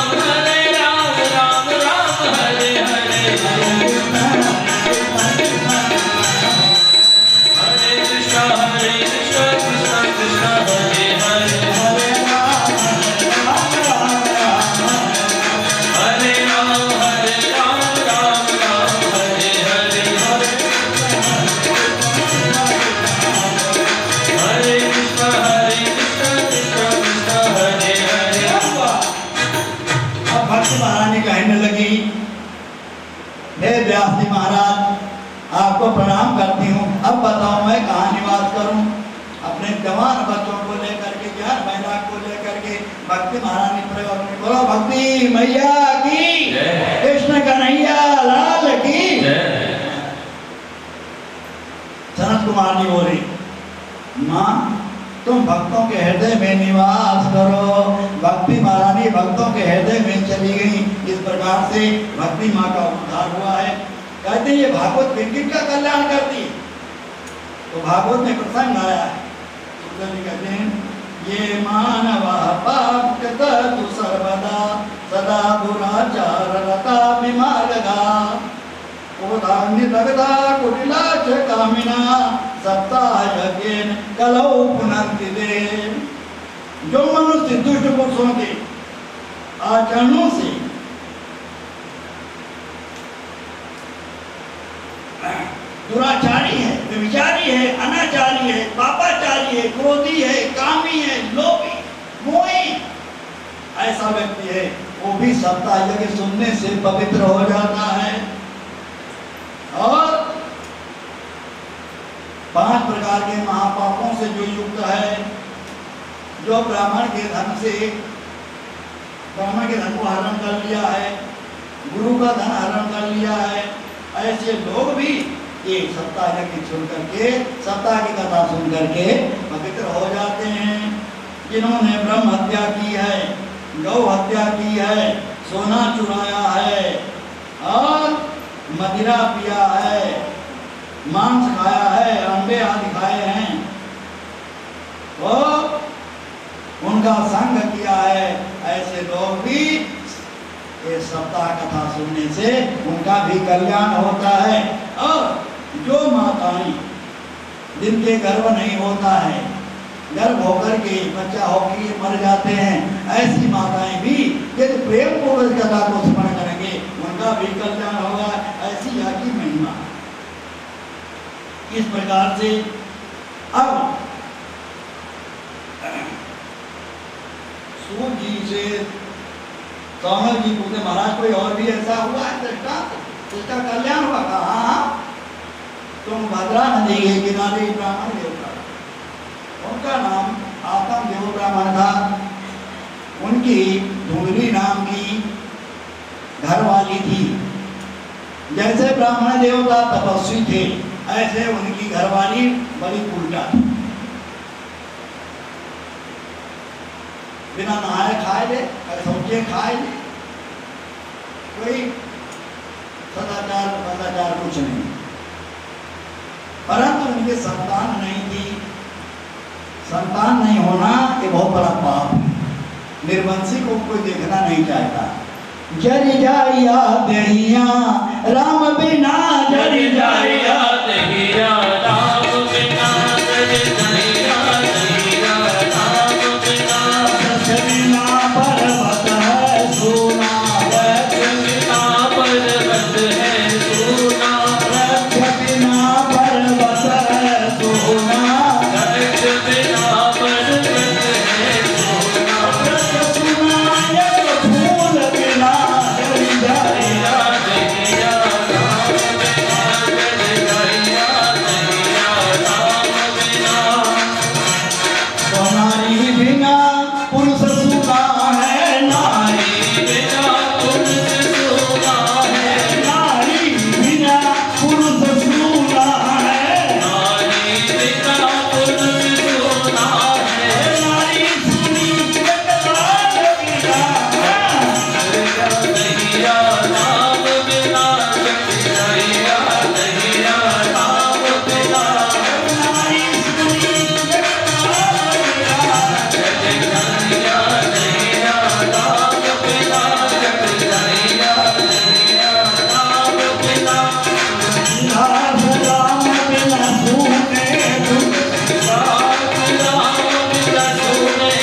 राम हरे हरे, हरे कृष्णा कृष्णा कृष्णा हरे हरे, हरे राम हरे राम राम हरे हरे, हरे कृष्णा कृष्णा कृष्णा हरे हरे। अब भक्ति महारानी कहने लगी, हे व्यास जी महाराज, आपको प्रणाम करती हूँ। अब बताओ मैं कहाँ निवास करूँ? अपने जवान बच्चों को लेकर के, ज्ञान महिला को लेकर के भक्ति महारानी प्रयोग में बोलो भक्ति मैया की, जय। कृष्ण कन्हैया लाल की। सनत कुमार जी बोले, माँ तुम भक्तों के हृदय में निवास करो। भक्ति महारानी भक्तों के हृदय में चली गई। इस प्रकार से भक्ति माँ का उद्धार हुआ है। कहते हैं ये भागवत किन का कल्याण करती है? तो भागवत में प्रसंग आया है, सुखदेव जी कहते हैं, ये मानव पाप तु सर्वदा सदा दुराचार रता विमार्गा उदान्य लगदा कुटिला च कामिना सप्ताह कलौ पुनर्ति दे। जो मनुष्य दुष्ट पुरुषों के आचरणों से दुराचारी है, व्यभिचारी है, अनाचारी है, पापाचारी है, क्रोधी है, कामी है, लोभी, मोही, ऐसा व्यक्ति है, वो भी सप्ताह यज्ञ सुनने से पवित्र हो जाता है। और 5 प्रकार के महापापों से जो युक्त है, जो ब्राह्मण के धन को हरण कर लिया है, गुरु का धन हरण कर लिया है, ऐसे लोग भी ये सप्ताह की सुन करके, सप्ताह की कथा सुन करके पवित्र हो जाते हैं। जिन्होंने ब्रह्म हत्या की है, गौ हत्या की है, सोना चुराया है और मदिरा पिया है, मांस खाया है, अंडे आदि खाए हैं, और उनका संग किया है, ऐसे लोग भी ये सप्ताह कथा सुनने से उनका भी कल्याण होता है। और जो माताएं जिनके गर्भ नहीं होता है, गर्भ होकर के बच्चा होकर के मर जाते हैं, ऐसी माताएं भी यदि प्रेम पूर्वक कथा को स्मरण करेंगे उनका भी कल्याण होगा। ऐसी यहाँ की महिमा। इस प्रकार से अब सूत जी से कौमल जी पूछते महाराज कोई और भी ऐसा हुआ है दृष्टांत जिसका कल्याण हुआ? कहा हाँ, तुम भद्रा नदी के किनारे ब्राह्मण देवता, उनका नाम आतम देव ब्राह्मण था। उनकी धुंगरी नाम की घरवाली थी। जैसे ब्राह्मण देवता तपस्वी थे ऐसे उनकी घरवाली बड़ी उल्टा थी। बिना नहाए खाए ले, सोचे खाए ले, कोई सदाचार सदाचार कुछ नहीं। परंतु उनके संतान नहीं थी। संतान नहीं होना ये बहुत बड़ा पाप है। निर्वंशी को कोई देखना नहीं चाहता। जरि जाइया दहिया राम बिना, जरि जाइया दहिया राम बिना, जरि जाइया दहिया राम बिना। रस बिना पर्वत है सोना, रस बिना पर्वत है सोना, रस बिना पर्वत है सोना, रस बिना पर्वत है सोना। रस सुना एक फूल बिना, जरि जाइया दहिया राम बिना, जरि जाइया दहिया राम बिना। नारी बिना पुरुष सुना है, नारी बिना पुरुष सोना है, नारी बिना पुरुष सुना है, नारी बिना पुरुष सोना है। नारी सुनी जगदान बिना, दहिया राम बिना, जरि जाइया दहिया राम बिना। नारी सुनी जगदान बिना, जरि जाइया दहिया राम बिना, जरि जाइया दहिया राम बिना। दास राम बिना सुने तुम, दास राम बिना सुने,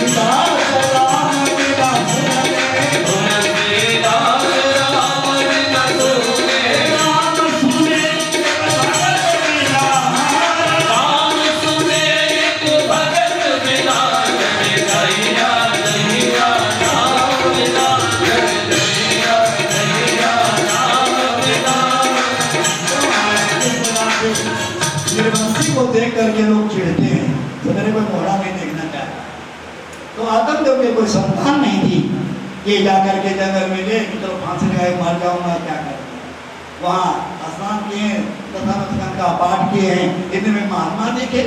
दास राम बिना सुने, तुलसीदास राम बिना सुने। राम सुने भगत बिना, राम सुने एक भगत बिना, जरि जाइया दहिया राम बिना, जरि जाइया दहिया राम बिना। निर्वंशी को देख करके लोग चिढ़ते हैं तो मेरे को मोहरा नहीं देखना चाहता। तो आदम देव के कोई संतान नहीं थी कि जाकर के जंगल में गए कि चलो फांसी लगाए मर जाऊंगा क्या करूंगा। वहाँ स्नान किए, तथा का पाठ किए हैं। इतने में महात्मा दिखे।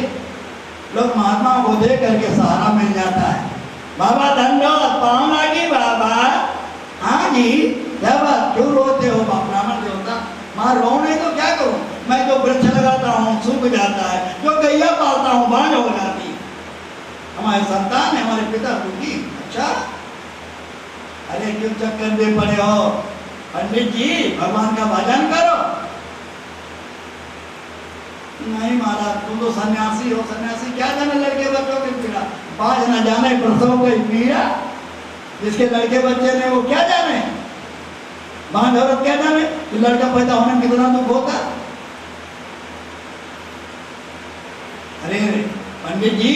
लोग महात्मा को देख करके सहारा मिल जाता है। बाबा दंडोत पाँव लागी बाबा। हाँ जी, क्या बात, क्यों रोते हो ब्राह्मण देवता? माँ रो नहीं तो क्या करूं? मैं जो वृक्ष लगाता हूँ सूख जाता है, जो गैया पालता हूँ बांझ हो जाती है। हमारे संतान है, हमारे पिता दुखी। अच्छा, अरे क्यों चक्कर में पड़े हो? पंडित जी भगवान का भजन करो। नहीं महाराज, तुम तो सन्यासी हो। सन्यासी क्या जाने लड़के बच्चों की पीड़ा, बाज न जाने प्रसव की पीड़ा। जिसके लड़के बच्चे ने वो क्या जाने, बांझ औरत क्या जाने कि लड़का पैदा होने में कितना दुख होता। अरे पंडित जी,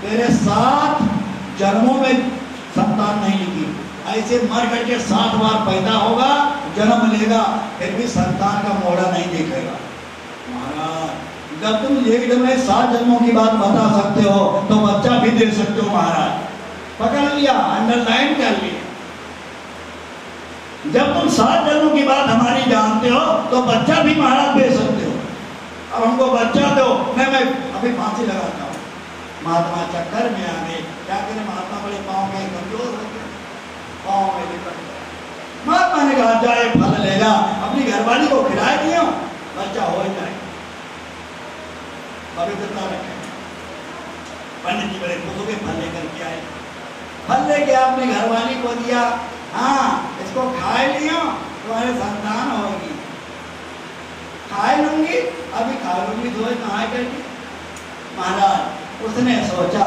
तेरे 7 जन्मों में संतान नहीं लिखी, ऐसे मर करके 7 बार पैदा होगा, जन्म लेगा, फिर भी संतान का मोड़ा नहीं देखेगा। महाराज, जब तुम एक दिन में 7 जन्मों की बात बता सकते हो तो बच्चा भी दे सकते हो। महाराज पकड़ लिया, अंडरलाइन कर लिया। जब तुम 7 जन्मों की बात हमारी जानते हो तो बच्चा भी महाराज दे सकते हो। अब हमको बच्चा दो, मैं अभी फांसी लगाता हूँ। महात्मा चक्कर में आ गए। क्या करें, महात्मा बड़े पाँव में कमजोर हो गए, पाँव में लिपट गए। महात्मा ने कहा जाए फल लेगा, अपनी घरवाली को खिला दिया, बच्चा हो जाए, पवित्रता रखे। पंडित जी बड़े खुश हो के फल लेकर के आए। फल लेके अपनी घरवाली को दिया। हाँ, इसको खाए लियो, तुम्हारे संतान होगी। खाए लूंगी, अभी खा लूंगी, धोए नहाए करके। महाराज उसने सोचा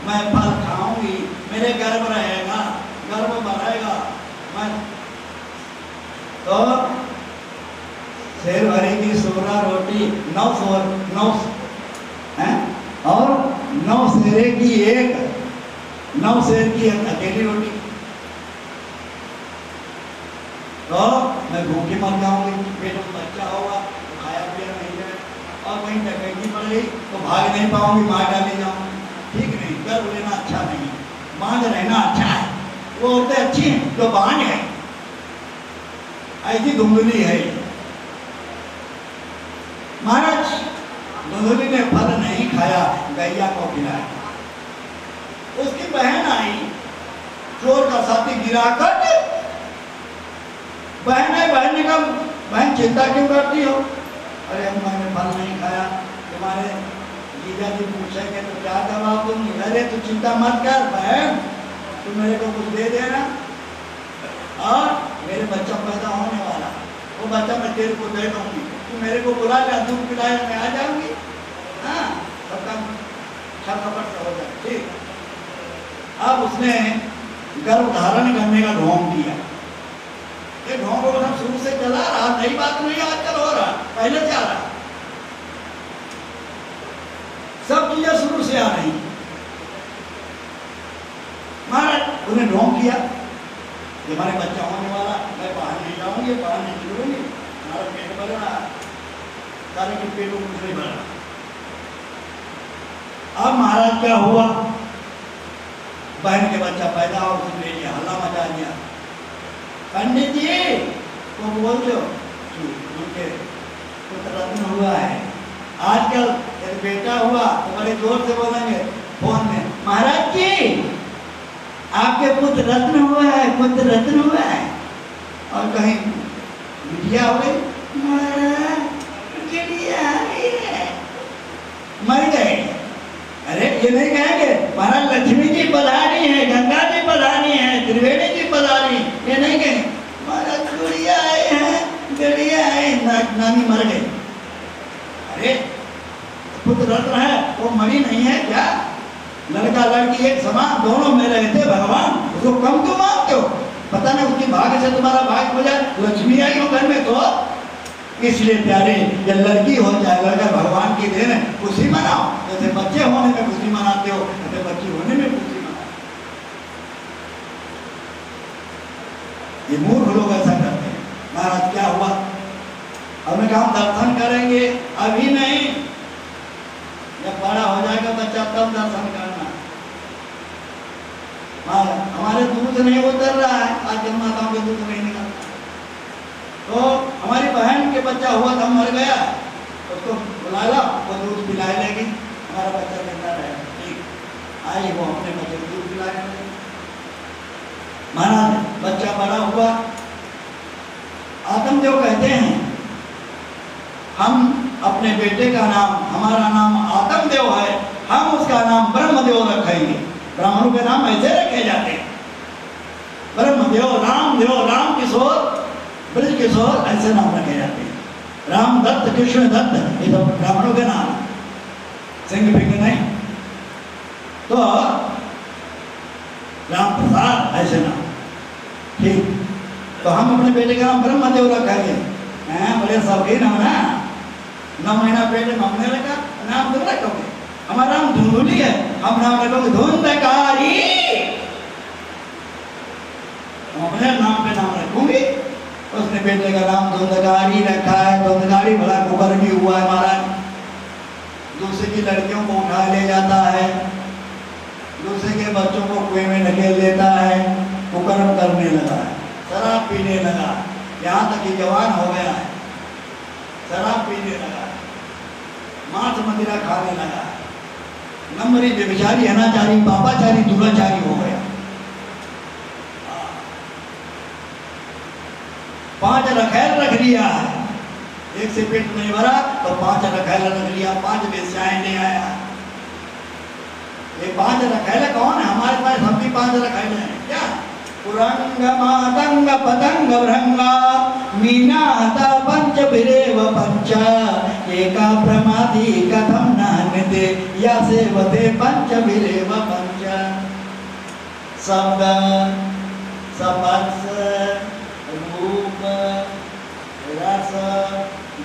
मैं फल खाऊंगी, मेरे गर्भ रहेगा, गर्भ बढ़ेगा, मैं तो शेर भरी की सोरा रोटी 9 हैं और 9 शेरे की 9 शेर की एक अकेली रोटी, तो मैं भूखी मर जाऊंगी, पेट में बच्चा होगा तो खाया पिया नहीं जाए, और कहीं डकैती पड़ गई तो भाग नहीं पाऊंगी, मार डाली जाऊंगी, ठीक नहीं। गर्भ लेना अच्छा नहीं है, बांध रहना अच्छा है। वो औरतें अच्छी हैं जो बांध है, ऐसी धुंधली है। महाराज धुंधली ने फल नहीं खाया, गैया को खिलाया। उसकी बहन आई, चोर का साथी गिराकर, बहन है, बहन ने कहा बहन चिंता क्यों करती हो? अरे हम मैंने फल नहीं खाया, तुम्हारे जीजा जी पूछेंगे तो क्या जवाब दूंगी? अरे तू चिंता मत कर बहन, तू मेरे को कुछ दे देना और मेरे बच्चा पैदा होने वाला, वो बच्चा मैं तेरे को दे दूंगी, तू मेरे को बुला जा, दूध पिलाया मैं आ जाऊंगी। हाँ, सबका छटपट हो जाए, ठीक। अब उसने गर्भ धारण करने का ढोंग किया। ये ढोंग को हम शुरू से चला रहा, नई बात नहीं आजकल हो रहा, पहले से आ रहा, सब चीजें शुरू से आ रही। महाराज उन्हें ढोंग किया, हमारे बच्चा होने वाला, मैं बाहर नहीं जाऊंगी, बाहर नहीं निकलूंगी, हमारा पेट भर रहा, सारे के पेट में कुछ नहीं भर रहा। अब महाराज क्या हुआ, बहन के बच्चा पैदा हो, उसने लिया, हल्ला मचा दिया। पंडित जी वो बोल दो उनके पुत्र रत्न हुआ है, आजकल एक बेटा हुआ तो बड़े जोर से बोलेंगे फोन में, महाराज जी आपके पुत्र रत्न हुआ है, पुत्र रत्न हुआ है। और कहीं बिटिया हो गई, महाराज बिटिया आई है, मर गए। अरे ये नहीं कहेंगे महाराज लक्ष्मी जी पधारी है, गंगा जी पधारी है, त्रिवेणी जी पधारी, ये नहीं कहेंगे महाराज गुड़िया आए हैं, गुड़िया आए, नानी मर गई। अरे पुत्र रत्न है, वो मरी नहीं है क्या? लड़का लड़की एक समान दोनों में रहते भगवान, उसको कम क्यों मानते हो? पता नहीं उसकी भाग्य से तुम्हारा भाग्य हो जाए, लक्ष्मी आई हो घर में तो। इसलिए प्यारे जब लड़की हो जाए, लड़का भगवान की देन है, खुशी मनाओ, जैसे बच्चे होने में खुशी मनाते हो जैसे बच्ची होने में खुशी मनाओ। ये मूर्ख लोग ऐसा करते हैं। महाराज क्या हुआ, हमने कहा हम दर्शन करेंगे, अभी नहीं, जब बड़ा हो जाएगा बच्चा तब दर्शन करना। हमारे दूध नहीं उतर रहा है, आज जब माताओं के दूध नहीं निकलता, तो हमारी बहन के बच्चा हुआ था, मर गया, उसको बुला लो, वो दूध पिला लेगी, हमारा बच्चा जिंदा रहेगा। ठीक आई, वो अपने बच्चे को दूध पिलाने लगी। महाराज बच्चा बड़ा हुआ, आत्मदेव कहते हैं हम अपने बेटे का नाम, हमारा नाम आत्मदेव है, हम उसका नाम ब्रह्मदेव रखेंगे। ब्राह्मणों के नाम ऐसे रखे जाते हैं, ब्रह्मदेव, रामदेव, राम किशोर, ब्रज किशोर, ऐसे नाम रखे जाते हैं। राम दत्त, कृष्ण दत्त, ये तो ब्राह्मणों के नाम, सिंह फिंग नहीं। तो राम प्रसाद ऐसे नाम, ठीक। तो हम अपने बेटे का नाम ब्रह्मदेव रखेंगे। बड़े शौकीन हम ना, 9 महीना पेट में हमने रखा, नाम तो रखोगे, हमारा नाम धुंधुली है, हम नाम रखोगे धुंधकारी, अपने नाम पे नाम रखूंगी। उसने बेटे का नाम धुंधकारी रखा है। धुंधकारी बड़ा कुकर्मी हुआ है महाराज, दूसरे की लड़कियों को उठा ले जाता है, दूसरे के बच्चों को कुएं में ढकेल देता है, कुकर्म करने लगा है, शराब पीने लगा, यहाँ तक कि जवान हो गया है, शराब पीने लगा, मांस मदिरा खाने लगा, नंबरी व्यभिचारी, अनाचारी, पापाचारी, दुराचारी हो गया। 5 रखैल रख लिया है, एक से पेट नहीं भरा तो 5 रखैल रख लिया, 5 वेश्याएं ले आया। ये 5 रखैल कौन है? हमारे पास हम भी 5 रखैल हैं क्या? पुरंग मातंग पतंग भृंगा मीनाता पंच बिरेव पंच एका प्रमादी कथम नान्यते या सेवते पंच बिरेव पंच शब्द स्पर्श रूप रस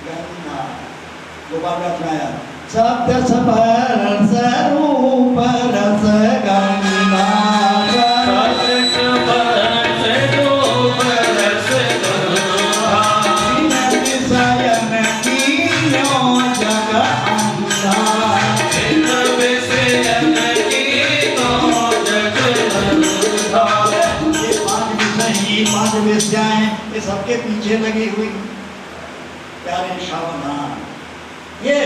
गंधा गोपाल का सुनाया शब्द स्पर्श रूप रस गंधा विद्याएं ये सबके पीछे लगी हुई प्यारे सावधान। ये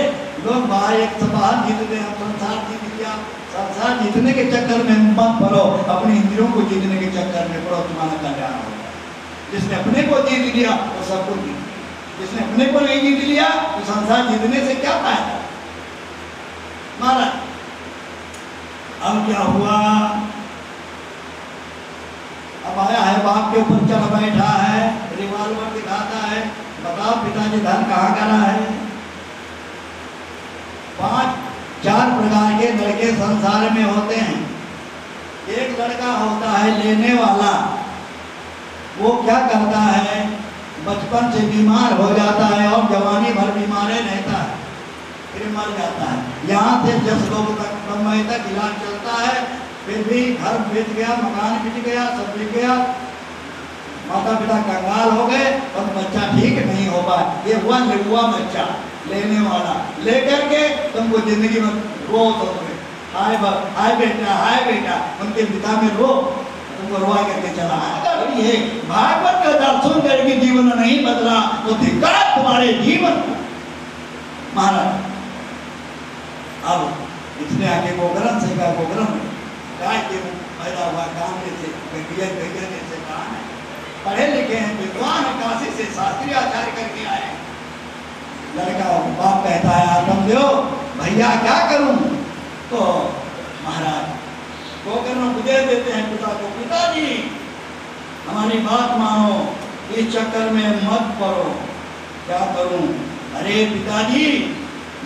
लोग बाहर एक सवाल जीतते हैं, संसार जीत लिया। संसार जीतने के चक्कर में मत पड़ो, अपने इंद्रियों को जीतने के चक्कर में पड़ो, तुम्हारा कल्याण होगा। जिसने अपने को जीत लिया वो सबको जीत लिया, जिसने अपने को नहीं जीत लिया तो संसार जीतने से क्या फायदा। महाराज अब क्या हुआ, अब आया है बाप के ऊपर चढ़ बैठा है, रिवॉल्वर दिखाता है, बताओ पिताजी धन कहाँ करा है। 5-4 प्रकार के लड़के संसार में होते हैं। एक लड़का होता है लेने वाला, वो क्या करता है, बचपन से बीमार हो जाता है और जवानी भर बीमार रहता है, फिर मर जाता है। यहाँ से 10 लोग तक कमाई तक इलाज चलता है, फिर भी घर बीत गया, मकान बीत गया, सब बीत गया, माता पिता कंगाल हो गए और बच्चा ठीक नहीं हो पाए। ये हुआ बच्चा लेने वाला, लेकर के तुमको जिंदगी में रो दोगे, हाय बेटा हाय बेटा, उनके पिता में रो, तुमको रोआ करके चला। अगर ये भागवत का दर्शन करके जीवन नहीं बदला तो धिक्कार तुम्हारे जीवन को। महाराज अब इसने आगे गोकरण से कहा, गोकरण गाय के पैदा हुआ कामने से गैया से कहा है, पढ़े लिखे हैं, विद्वान काशी से शास्त्रीय आचार्य करके आए। लड़का बाप कहता है आत्म देव भैया क्या करूं, तो महाराज गोकर्ण उपदेश देते हैं पिता को, पिताजी हमारी बात मानो, इस चक्कर में मत पड़ो। क्या करूं, अरे पिताजी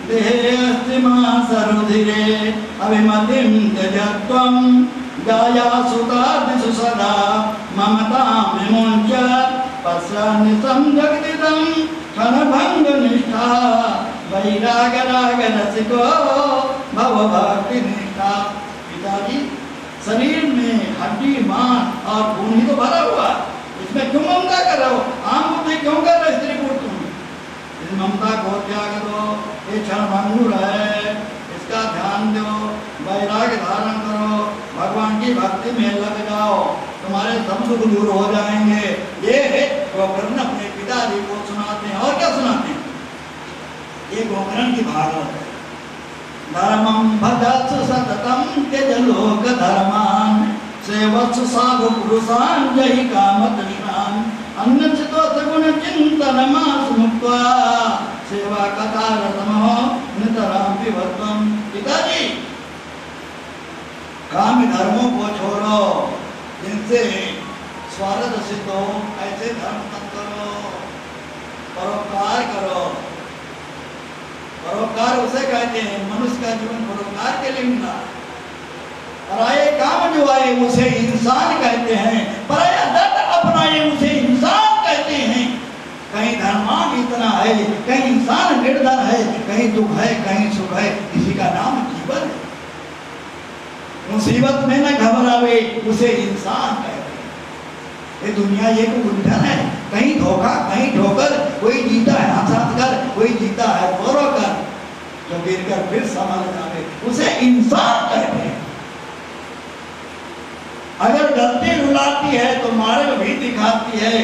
देहस्तिमा सरुधिरे अभिमतिं त्यजत्वं गाया सुतादिषु सदा ममतां विमुञ्च पश्यन्निशं जगदिदं क्षणभङ्गनिष्ठा वैरागरागरसिको भवभक्तिनिष्ठा। पिताजी शरीर में हड्डी मांस और खून ही तो भरा हुआ, इसमें क्यों ममता कर रहे हो, आम बुद्धि क्यों कर रहे स्त्री पुरुष तुम, इस ममता को त्याग दो, ये क्षणभंगुर है, इसका ध्यान दो, वैराग्य धारण करो, भगवान की भक्ति में लग जाओ, तुम्हारे सब दुख दूर हो जाएंगे। ये गोकर्ण अपने पिताजी को सुनाते हैं। और क्या सुनाते हैं, ये गोकर्ण की भागवत है। धर्मं भजत्सु सततं त्यज लोक धर्मान् सेवत्सु साधु पुरुषान् जहि कामतृष्णान् अन्नचितो सगुण चिन्तनमास मुक्त्वा सेवा कथारतमो नितरां पिबध्वम्। पिताजी काम धर्मों को छोड़ो, जिनसे स्वार्थ सिद्ध हो ऐसे धर्म मत करो, परोपकार करो। परोपकार उसे कहते हैं, मनुष्य का जीवन परोपकार के लिए मिला। पराये काम जो आए उसे इंसान कहते हैं, पराया दर्द अपनाए उसे इंसान कहते हैं। कहीं धर्मान इतना है, कहीं इंसान निर्धन है, कहीं दुख है, कहीं सुख है, किसी का नाम जीवन है। मुसीबत में न घबरावे उसे इंसान कहते हैं। ये दुनिया एक उलझन है, कहीं धोखा कहीं ठोकर, कोई जीता है हंस कर, कोई जीता है रो कर, जो गिर कर फिर संभल जावे उसे इंसान कहते हैं। अगर गलती रुलाती है तो मारे भी दिखाती है,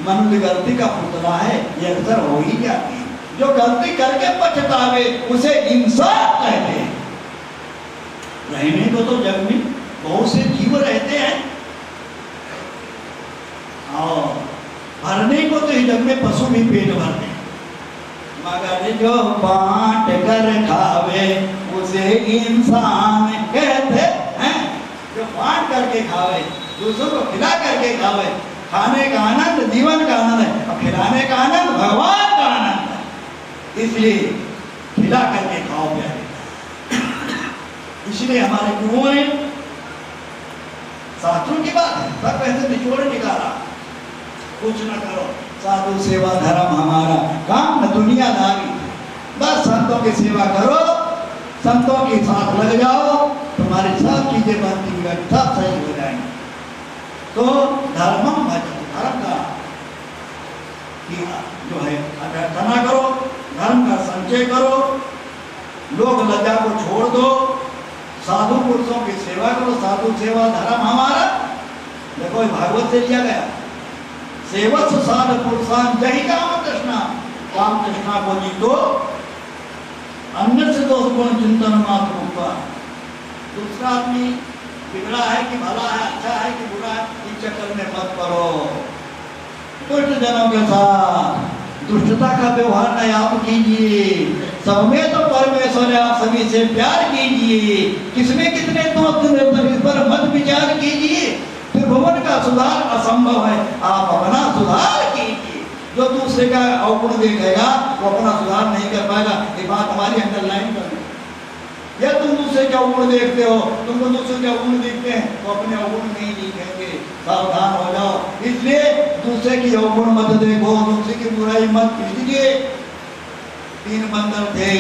मनुष्य गलती का पुतला है, ये अक्सर हो ही जाती है। जो गलती करके पछतावे उसे इंसान कहते हैं। रहने को तो जग में बहुत से जीव रहते हैं, और भरने को तो इस जग में पशु भी पेट भरते हैं, मगर जो बांट कर खावे उसे इंसान कहते हैं। जो बांट करके खावे, दूसरों को खिला करके खावे खाने का आनंद जीवन का आनंद है, और खिलाने का आनंद भगवान का आनंद है। इसलिए खिला करके खाओ प्यारे। इसलिए हमारे गुरुओं ने शास्त्रों की बात है, सब ऐसे निचोड़ निकाला, कुछ न करो साधु सेवा धर्म हमारा, काम न दुनियादारी, बस संतों की सेवा करो, संतों के साथ लग जाओ, तुम्हारी सब चीजें बनती बिगड़ सब सही हो जाएंगी। तो धर्मम भजन, धर्म का जो है अभ्यर्थना करो, धर्म का संचय करो, लोक लज्जा को छोड़ दो, साधु पुरुषों की सेवा करो, साधु सेवा धर्म हमारा। देखो भागवत से लिया गया, सेवस साध पुरुषान जही काम तृष्णा, काम तृष्णा को जीतो, अन्य से दोष गुण चिंतन मात्र होगा। दूसरा आदमी बिगड़ा है कि भला है, अच्छा है कि बुरा है, इस चक्कर में मत पड़ो। दुष्ट जनों के साथ दुष्टता का व्यवहार नहीं आप कीजिए, सब में तो परमेश्वर है, आप सभी से प्यार कीजिए, किसमें कितने दोस्त इस पर मत विचार कीजिए। त्रिभुवन का सुधार असंभव है, आप अपना सुधार कीजिए। जो दूसरे का अवगुण देखेगा वो अपना सुधार नहीं कर पाएगा। ये बात हमारी अंडरलाइन कर, या तुम दूसरे के अवगुण देखते हो, तुमको दूसरे के अवगुण दिखते हैं तो अपने अवगुण नहीं दिखेंगे, सावधान हो जाओ। इसलिए दूसरे की अवगुण मत देखो, दूसरे की बुराई मत कीजिए। 3 बंदर थे,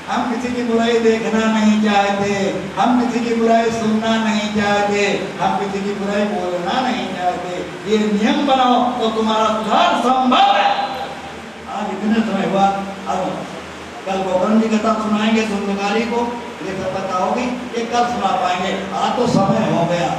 हम किसी की बुराई देखना नहीं चाहते, हम किसी की बुराई सुनना नहीं चाहते, हम किसी की बुराई बोलना नहीं चाहते। ये नियम बनाओ तो तुम्हारा सुधार संभव है। आज इतने समय हुआ, अब कल गोकर्ण की कथा सुनाएंगे धुंधकारी को, ये सब पता होगी, ये कल सुना पाएंगे। आज तो समय हो गया।